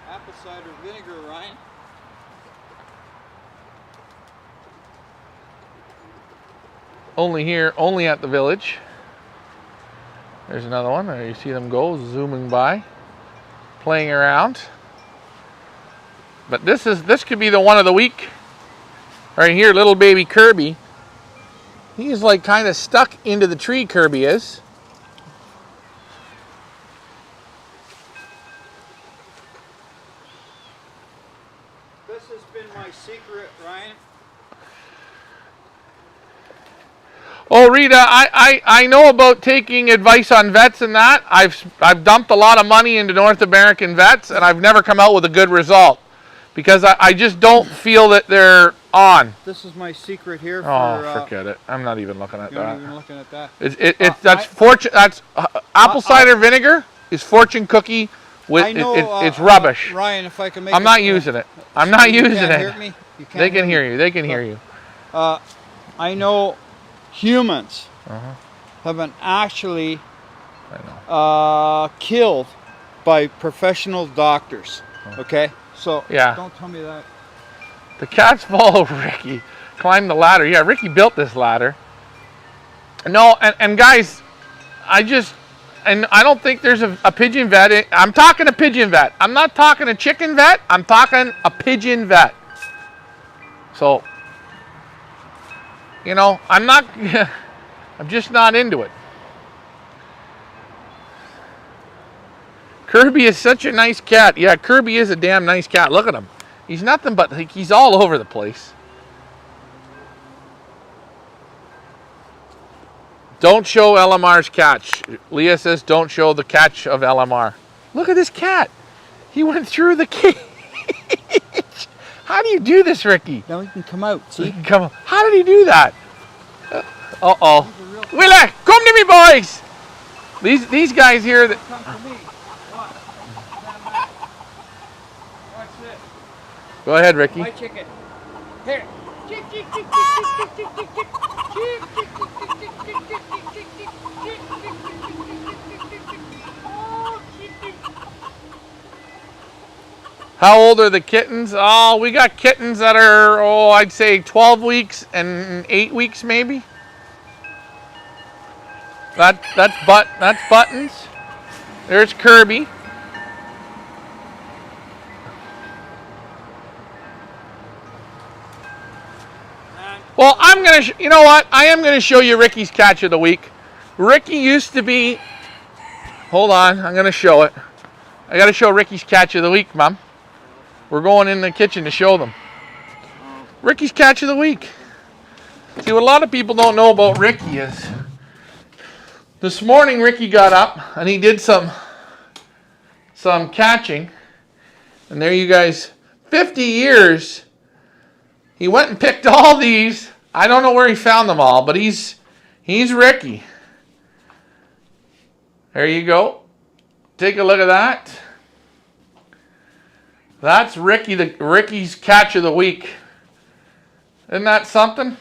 apple cider vinegar, Ryan. Only here, only at the village. There's another one. There you see them go, zooming by, playing around. But this could be the one of the week. Right here, little baby Kirby. He's like kind of stuck into the tree, Kirby is. This has been my secret, Ryan. Oh, Rita, I know about taking advice on vets and that. I've dumped a lot of money into North American vets, and I've never come out with a good result because I just don't feel that they're on. This is my secret here. Oh, forget it. I'm not even looking at You're not that. even looking at that. That's fortune. That's apple cider vinegar is fortune cookie with I know, it's rubbish. Ryan, if I can make I'm not using it. I'm not using can't it. Hear me? You can't They can me? hear you. They can hear you. I know humans Uh-huh. have been actually I know. killed by professional doctors. Okay, so Yeah. don't tell me that. The cats follow Ricky. Climb the ladder. Yeah, Ricky built this ladder. No, and guys, I don't think there's a pigeon vet. I'm talking a pigeon vet. I'm not talking a chicken vet. I'm talking a pigeon vet. So, you know, I'm just not into it. Kirby is such a nice cat. Yeah, Kirby is a damn nice cat. Look at him. He's nothing but, like, he's all over the place. Don't show LMR's catch. Leah says don't show the catch of LMR. Look at this cat. He went through the cage. How do you do this, Ricky? Now he can come out, see? He can come. How did he do that? Uh-oh. Willa, come to me, boys. These guys here. That... Come to me. Watch this. Go ahead, Ricky. My chicken. Here. How old are the kittens? Oh, we got kittens that are, I'd say 12 weeks and 8 weeks maybe. That's Buttons. There's Kirby. Well, you know what? I am gonna show you Ricky's catch of the week. Ricky used to be, hold on, I'm gonna show it. I gotta show Ricky's catch of the week, Mom. We're going in the kitchen to show them. Ricky's catch of the week. See, what a lot of people don't know about Ricky is, this morning Ricky got up and he did some catching. And there you guys, 50 years, he went and picked all these. I don't know where he found them all, but he's Ricky. There you go. Take a look at that. That's Ricky's catch of the week. Isn't that something?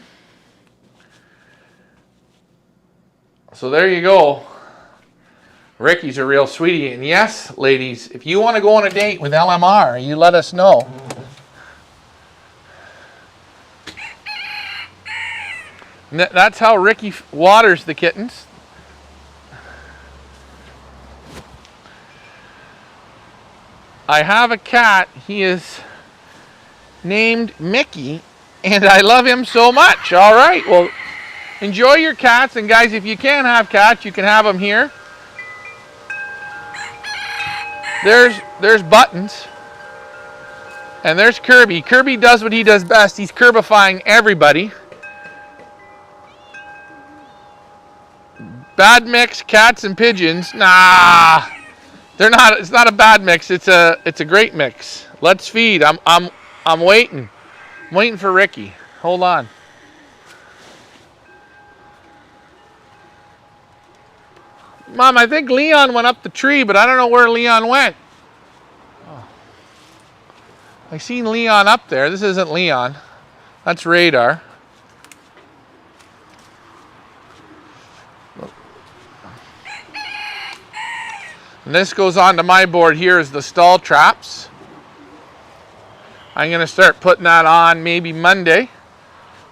So there you go. Ricky's a real sweetie. And yes, ladies, if you want to go on a date with LMR, you let us know. That's how Ricky waters the kittens. I have a cat. He is named Mickey, and I love him so much. All right, well, enjoy your cats. And guys, if you can't have cats, you can have them here. There's Buttons. And there's Kirby. Kirby does what he does best. He's Kirbifying everybody. Bad mix, cats and pigeons. Nah. They're not. It's not a bad mix. It's a great mix. Let's feed. I'm waiting. I'm waiting for Ricky. Hold on. Mom, I think Leon went up the tree, but I don't know where Leon went. Oh. I seen Leon up there. This isn't Leon. That's Radar. And this goes on to my board here is the stall traps. I'm going to start putting that on maybe Monday.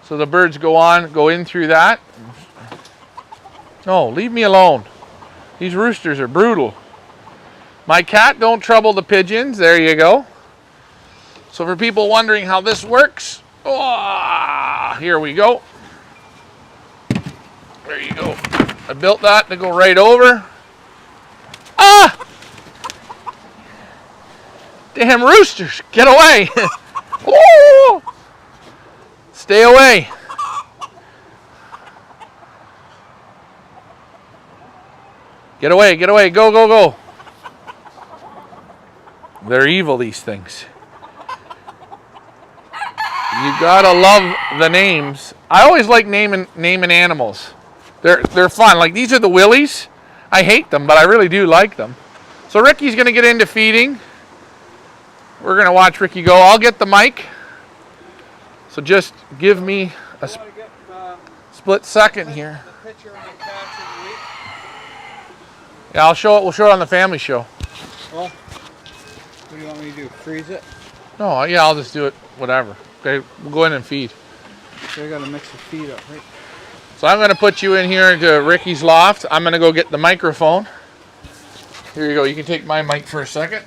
So the birds go in through that. No, leave me alone. These roosters are brutal. My cat don't trouble the pigeons. There you go. So for people wondering how this works, here we go. There you go. I built that to go right over. Ah! Damn roosters, get away. Ooh! Stay away. Get away, get away, go, go, go. They're evil, these things. You gotta love the names. I always like naming animals. They're fun. Like these are the willies. I hate them, but I really do like them. So Ricky's gonna get into feeding. We're gonna watch Ricky go. I'll get the mic. So just give me a split second here. Yeah, I'll show it. We'll show it on the family show. Well, what do you want me to do? Freeze it? No, yeah, I'll just do it. Whatever. Okay, we'll go in and feed. So I gotta mix the feed up, right? So I'm going to put you in here into Ricky's loft. I'm going to go get the microphone. Here you go. You can take my mic for a second.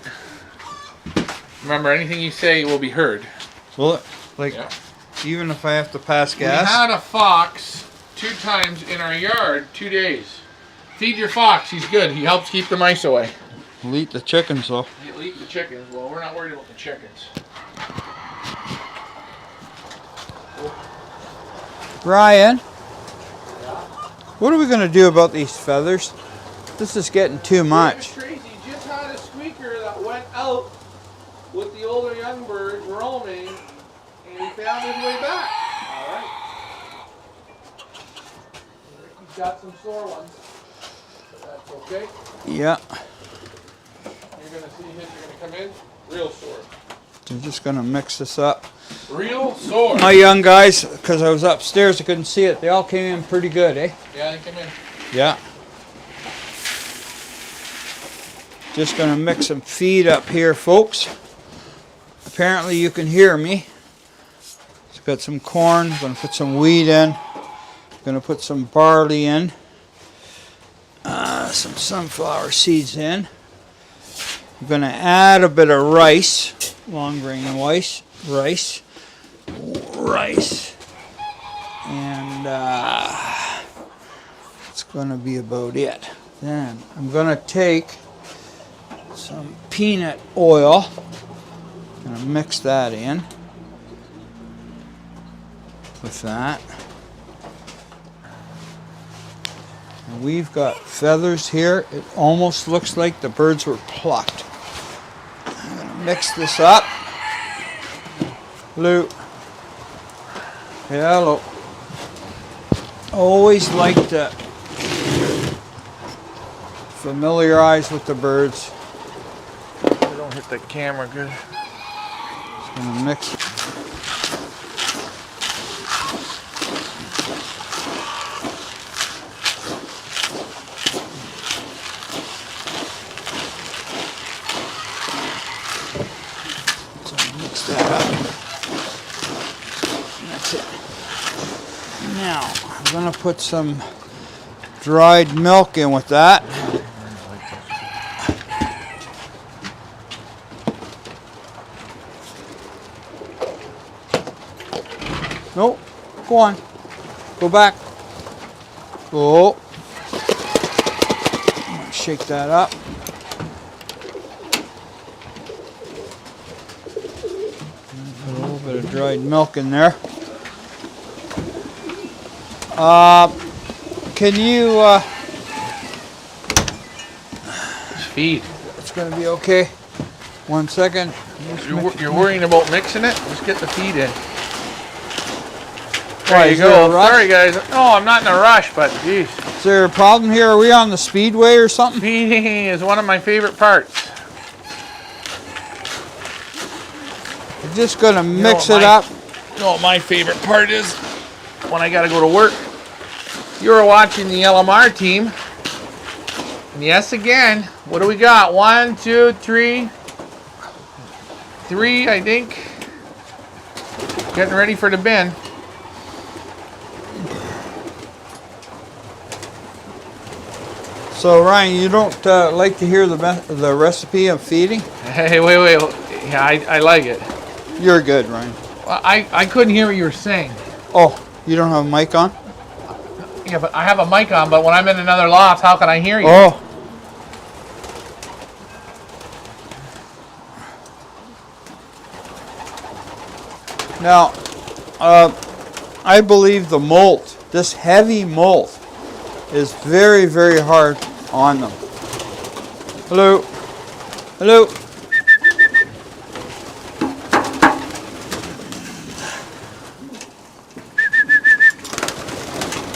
Remember, anything you say will be heard. Well, like, yeah. Even if I have to pass gas? We had a fox 2 times in our yard 2 days. Feed your fox. He's good. He helps keep the mice away. He'll eat the chickens, though. He'll eat the chickens. Well, we're not worried about the chickens. Ryan? What are we going to do about these feathers? This is getting too much. Tracy just had a squeaker that went out with the older young birds roaming, and he found his way back. All right. Ricky's got some sore ones, but that's okay. Yeah. You're going to see him, you're going to come in real sore. I'm just going to mix this up. Real sore. My young guys, because I was upstairs, I couldn't see it. They all came in pretty good, eh? Yeah, they come in. Yeah. Just going to mix some feed up here, folks. Apparently you can hear me. It's got some corn. I'm going to put some wheat in. I'm going to put some barley in. Some sunflower seeds in. I'm going to add a bit of rice. Long grain rice. And it's going to be about it. Then I'm going to take some peanut oil. I'm going to mix that in with that. And we've got feathers here. It almost looks like the birds were plucked. I'm going to mix this up. Hello. Hello. Always like to familiarize with the birds. I don't hit the camera good. Just gonna mix. So mix that up. That's it. Now I'm gonna put some dried milk in with that. Nope. Go on. Go back. Go. Shake that up. Put a little bit of dried milk in there. Can you Feed. it's going to be okay. 1 second. You're worrying about mixing it? Just get the feed in. Why, There you is there go. a rush? Sorry, guys. No, I'm not in a rush, but geez. Is there a problem here? Are we on the speedway or something? Feeding is one of my favorite parts. We're just going to mix what it up. You know what my favorite part is? When I got to go to work. You're watching the LMR team. And yes, again, what do we got? 1, 2, 3. 3, I think. Getting ready for the bin. So Ryan, you don't like to hear the recipe of feeding? Hey, wait. Yeah, I like it. You're good, Ryan. Well, I couldn't hear what you were saying. Oh, you don't have a mic on? Yeah, but I have a mic on, but when I'm in another loft, how can I hear you? Oh. Now, I believe the molt, this heavy molt, is very, very hard on them. Hello. Hello.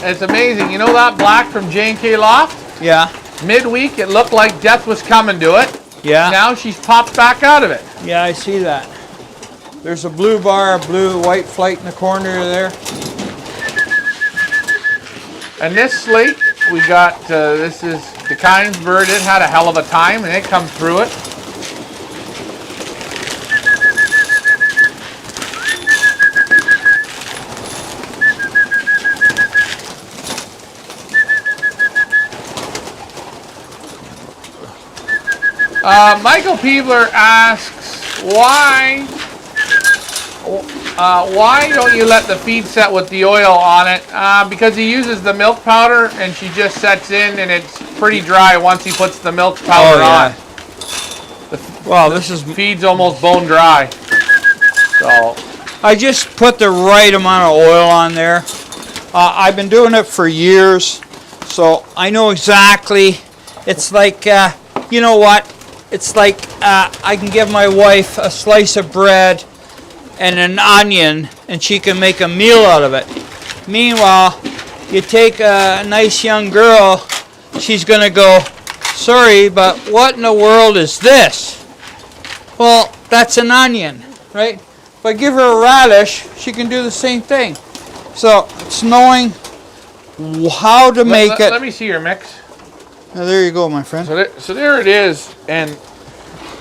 It's amazing. You know that black from J&K Loft? Yeah. Midweek, it looked like death was coming to it. Yeah. Now she's popped back out of it. Yeah, I see that. There's a blue bar, a blue-white flight in the corner there. And this slate, we got, this is the Kynes bird. It had a hell of a time, and it come through it. Michael Peebler asks, why don't you let the feed set with the oil on it? Because he uses the milk powder, and she just sets in, and it's pretty dry once he puts the milk powder on. Wow, this is... Feed's almost bone dry. So I just put the right amount of oil on there. I've been doing it for years. So I know exactly. It's like, you know what? It's like I can give my wife a slice of bread and an onion, and she can make a meal out of it. Meanwhile, you take a nice young girl, she's going to go, sorry, but what in the world is this? Well, that's an onion, right? If I give her a radish, she can do the same thing. So it's knowing how to make it. Let me see your mix. Now, there you go, my friend. So there it is, and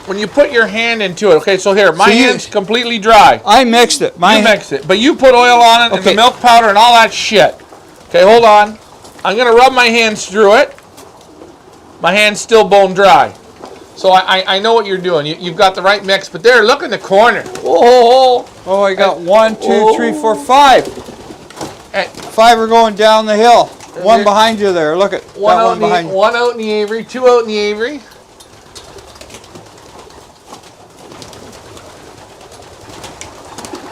when you put your hand into it, okay, so here, my hand's completely dry. I mixed it. You mixed it, but you put oil on it and the milk powder and all that shit. Okay, hold on. I'm going to rub my hands through it. My hand's still bone dry. So I know what you're doing. You've got the right mix, but there, look in the corner. Oh, I got 1, 2, 3, 4, 5. 5 are going down the hill. One behind you there. Look at one behind you. One out in the Avery, 2 out in the Avery.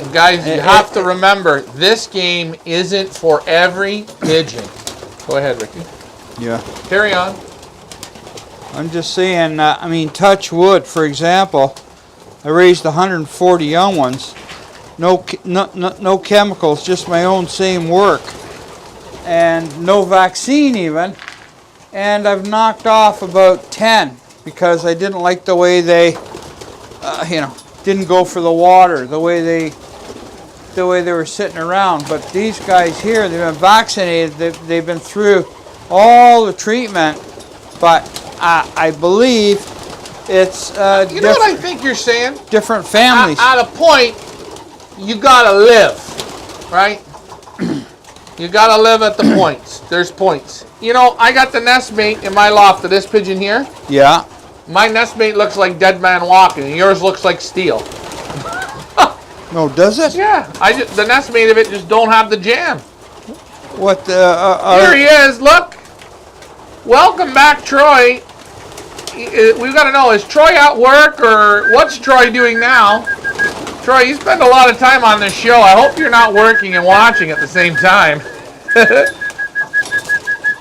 And guys, you have to remember, this game isn't for every pigeon. Go ahead, Ricky. Yeah. Carry on. I'm just saying, I mean, touch wood, for example. I raised 140 young ones. No chemicals, just my own same work. And no vaccine even. And I've knocked off about 10 because I didn't like the way they, didn't go for the water, the way they were sitting around. But these guys here, they've been vaccinated. They've been through all the treatment. But I believe it's you know what I think you're saying? Different families. At a point, you gotta live, right? You gotta live at the points. There's points. You know, I got the nestmate in my loft of this pigeon here. Yeah. My nestmate looks like Dead Man Walking, and yours looks like steel. No, does it? Yeah. The nestmate of it just don't have the jam. What? Here he is. Look. Welcome back, Troy. We've got to know, is Troy at work, or what's Troy doing now? Troy, you spend a lot of time on this show. I hope you're not working and watching at the same time.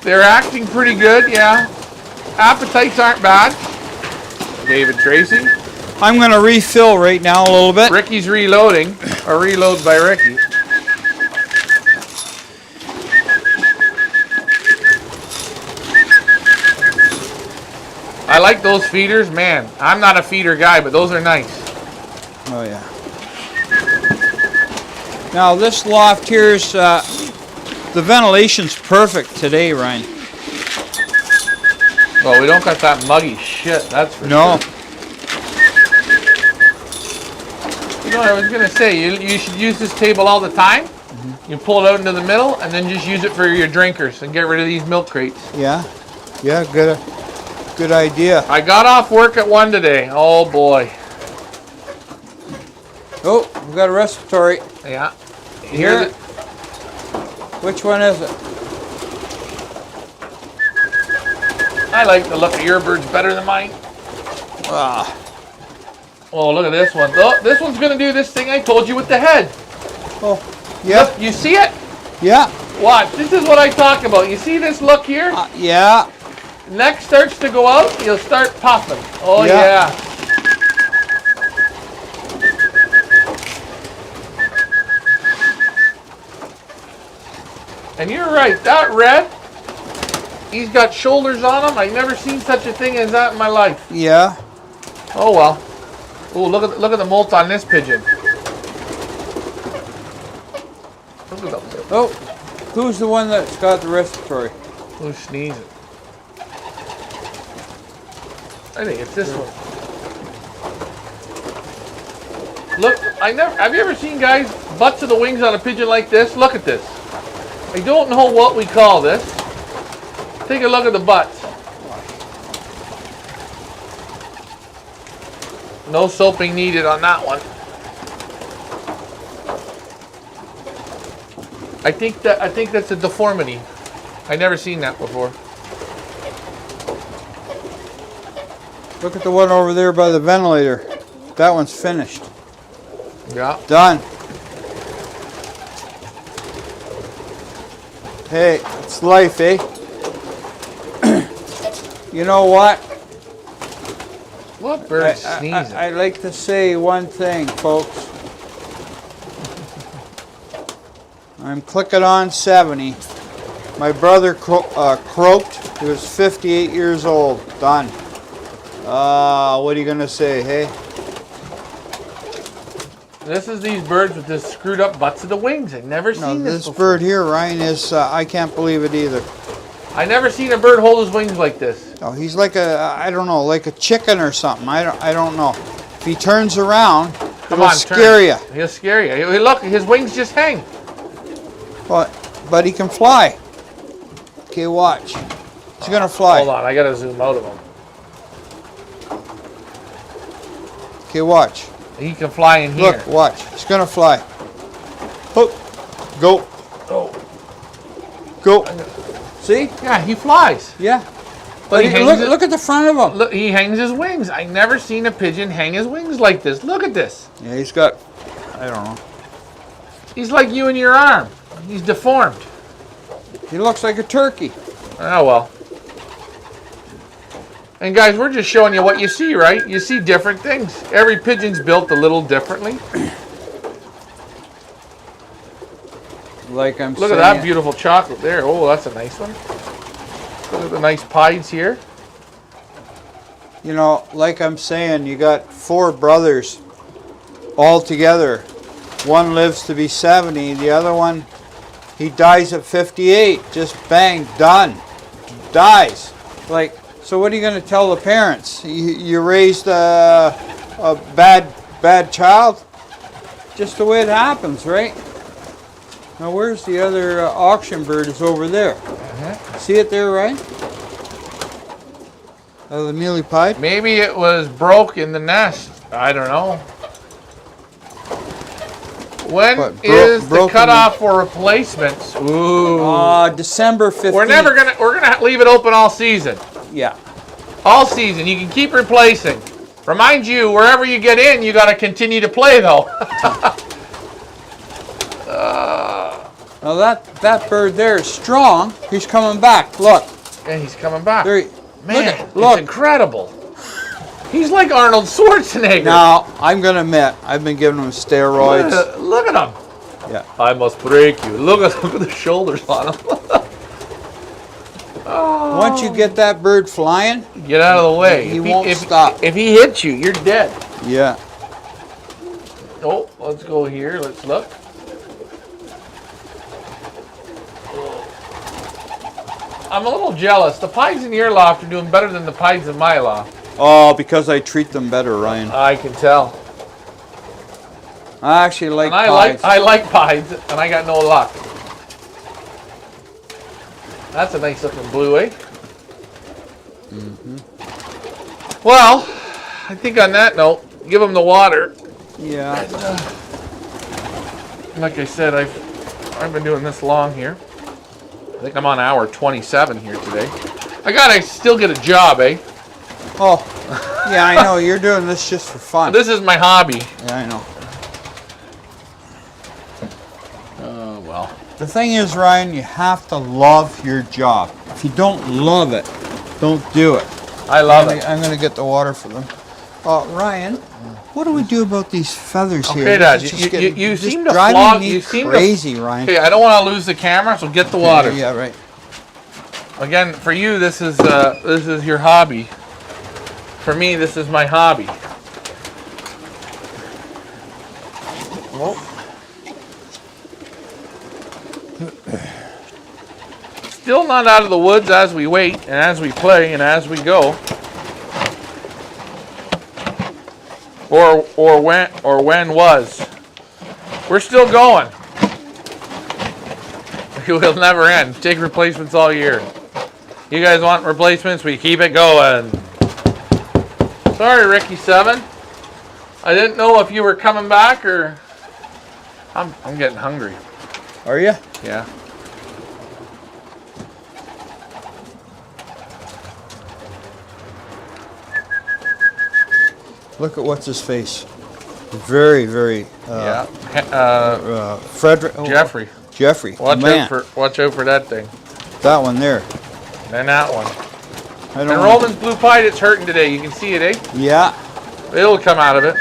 They're acting pretty good, yeah. Appetites aren't bad. David Tracy. I'm going to refill right now a little bit. Ricky's reloading. A reload by Ricky. I like those feeders, man. I'm not a feeder guy, but those are nice. Oh yeah. Now this loft here's the ventilation's perfect today, Ryan. Well, we don't got that muggy shit. That's for sure. You know, I was gonna say you should use this table all the time. Mm-hmm. You pull it out into the middle, and then just use it for your drinkers and get rid of these milk crates. Yeah. Yeah. Good idea. I got off work at 1 today. Oh boy. Oh, we got a respiratory. Yeah. Here. Which one is it? I like the look of your birds better than mine. Ah. Oh, look at this one. Oh, this one's gonna do this thing I told you with the head. Oh, yeah. Look, you see it? Yeah. Watch. This is what I talk about. You see this look here? Yeah. Neck starts to go out, you'll start puffing. Oh yeah. And you're right, that red, he's got shoulders on him. I've never seen such a thing as that in my life. Yeah. Oh well. Oh, look at the molt on this pigeon. Oh, who's the one that's got the respiratory? Who's sneezing? I think it's this one. Look, have you ever seen guys butts of the wings on a pigeon like this? Look at this. I don't know what we call this. Take a look at the butts. No soaping needed on that one. I think that's a deformity. I never seen that before. Look at the one over there by the ventilator. That one's finished. Yeah. Done. Hey, it's life, eh? You know what? What bird's sneezing? I like to say one thing, folks. I'm clicking on 70. My brother croaked. He was 58 years old. Done. What are you going to say, hey? This is these birds with the screwed up butts of the wings. I've never seen this before. Bird here, Ryan, is, I can't believe it either. I never seen a bird hold his wings like this. No, he's like I don't know, like a chicken or something. I don't know. If he turns around, it'll scare you. He'll scare you. Look, his wings just hang. But he can fly. Okay, watch. He's gonna fly. Hold on, I gotta zoom out of him. Okay, watch. He can fly in here. Look, watch. He's gonna fly. Hook. Go. Oh. Go. See? Yeah, he flies. Yeah. But look at the front of him. Look, he hangs his wings. I never seen a pigeon hang his wings like this. Look at this. Yeah, he's got, I don't know. He's like you and your arm. He's deformed. He looks like a turkey. Oh, well. And guys, we're just showing you what you see, right? You see different things. Every pigeon's built a little differently. Like I'm saying. Look at that beautiful chocolate there. Oh, that's a nice one. Look at the nice pies here. You know, like I'm saying, you got 4 brothers all together. One lives to be 70. The other one, he dies at 58. Just bang, done. Dies. Like, so what are you going to tell the parents? You raised a bad child? Just the way it happens, right? Now, where's the other auction bird? Is over there. See it there, right? The mealy pied? Maybe it was broke in the nest. I don't know. When is the cutoff for replacements? Ooh. December 15th. We're gonna leave it open all season. Yeah. All season. You can keep replacing. Remind you, wherever you get in, you got to continue to play though. Now that bird there is strong. He's coming back. Look. Yeah, he's coming back. Man, look. It's incredible. He's like Arnold Schwarzenegger. Now, I'm going to admit, I've been giving him steroids. Look at him. Yeah. I must break you. Look at the shoulders on him. Oh. Once you get that bird flying, get out of the way. He won't stop. If he hits you, you're dead. Yeah. Oh, let's go here. Let's look. I'm a little jealous. The pies in your loft are doing better than the pies in my loft. Oh, because I treat them better, Ryan. I can tell. I actually like pies. I like pies, and I got no luck. That's a nice looking blue, eh? Mm-hmm. Well, I think on that note, give them the water. Yeah. And, like I said, I've been doing this long here. I think I'm on hour 27 here today. I gotta still get a job, eh? Oh, yeah, I know. You're doing this just for fun. This is my hobby. Yeah, I know. Oh, well. The thing is, Ryan, you have to love your job. If you don't love it, don't do it. I love it. I'm going to get the water for them. Ryan, what do we do about these feathers here? Okay, Dad, you seem to flog. You seem crazy, Ryan. Okay, I don't want to lose the camera, so get the water. Yeah, right. Again, for you, this is your hobby. For me, this is my hobby. Well, still not out of the woods as we wait and as we play and as we go. Or when was. We're still going. It will never end. Take replacements all year. You guys want replacements? We keep it going. Sorry, Ricky 7. I didn't know if you were coming back or. I'm getting hungry. Are you? Yeah. Look at what's his face. Very, very. Frederick. Jeffrey. Jeffrey. Watch out for that thing. That one there. And that one. I And don't. Roman's blue pied, it's hurting today. You can see it, eh? Yeah. It'll come out of it.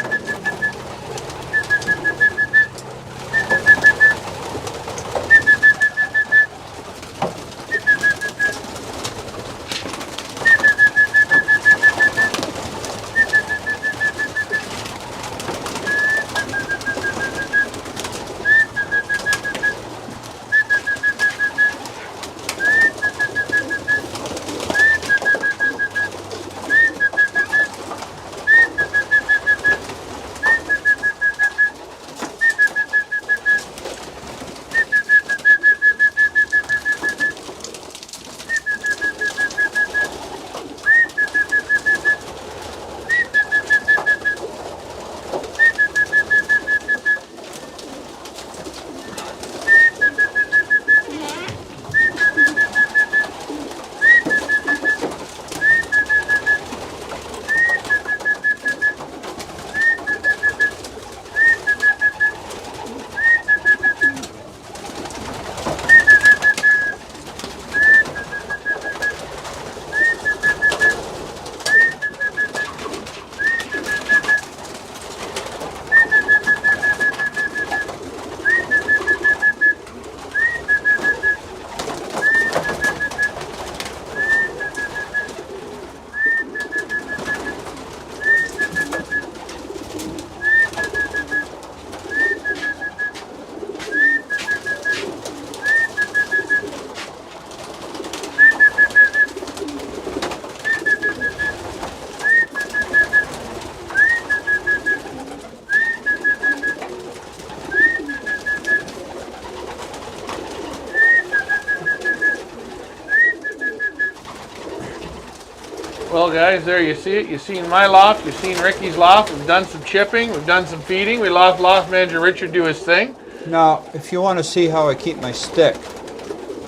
Well, guys, there you see it. You've seen my loft. You've seen Ricky's loft. We've done some chipping. We've done some feeding. We lost loft manager Richard do his thing. Now, if you want to see how I keep my stick,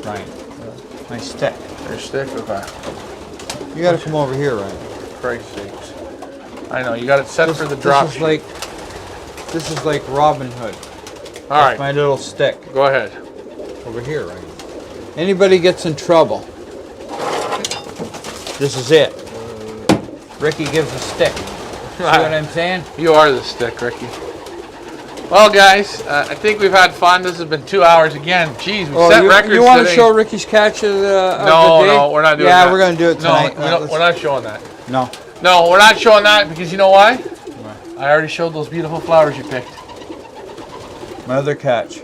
Ryan, my stick. Your stick? Okay. You got to come over here, Ryan. For Christ's sakes. I know. You got it set for the drop. This is like Robin Hood. All right. My little stick. Go ahead. Over here, Ryan. Anybody gets in trouble, this is it. Ricky gives a stick. See what I'm saying? You are the stick, Ricky. Well, guys, I think we've had fun. This has been 2 hours again. Jeez, we set records. You want to today. show Ricky's catch of the day? No, we're not doing that. Yeah, we're going to do it tonight. No, we're not showing that. No. No, we're not showing that because you know why? I already showed those beautiful flowers you picked. My other catch.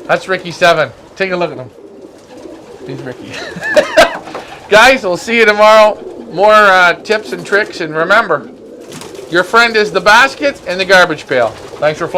That's Ricky 7. Take a look at him. He's Ricky. Guys, we'll see you tomorrow. More tips and tricks. And remember, your friend is the basket and the garbage pail. Thanks for flying.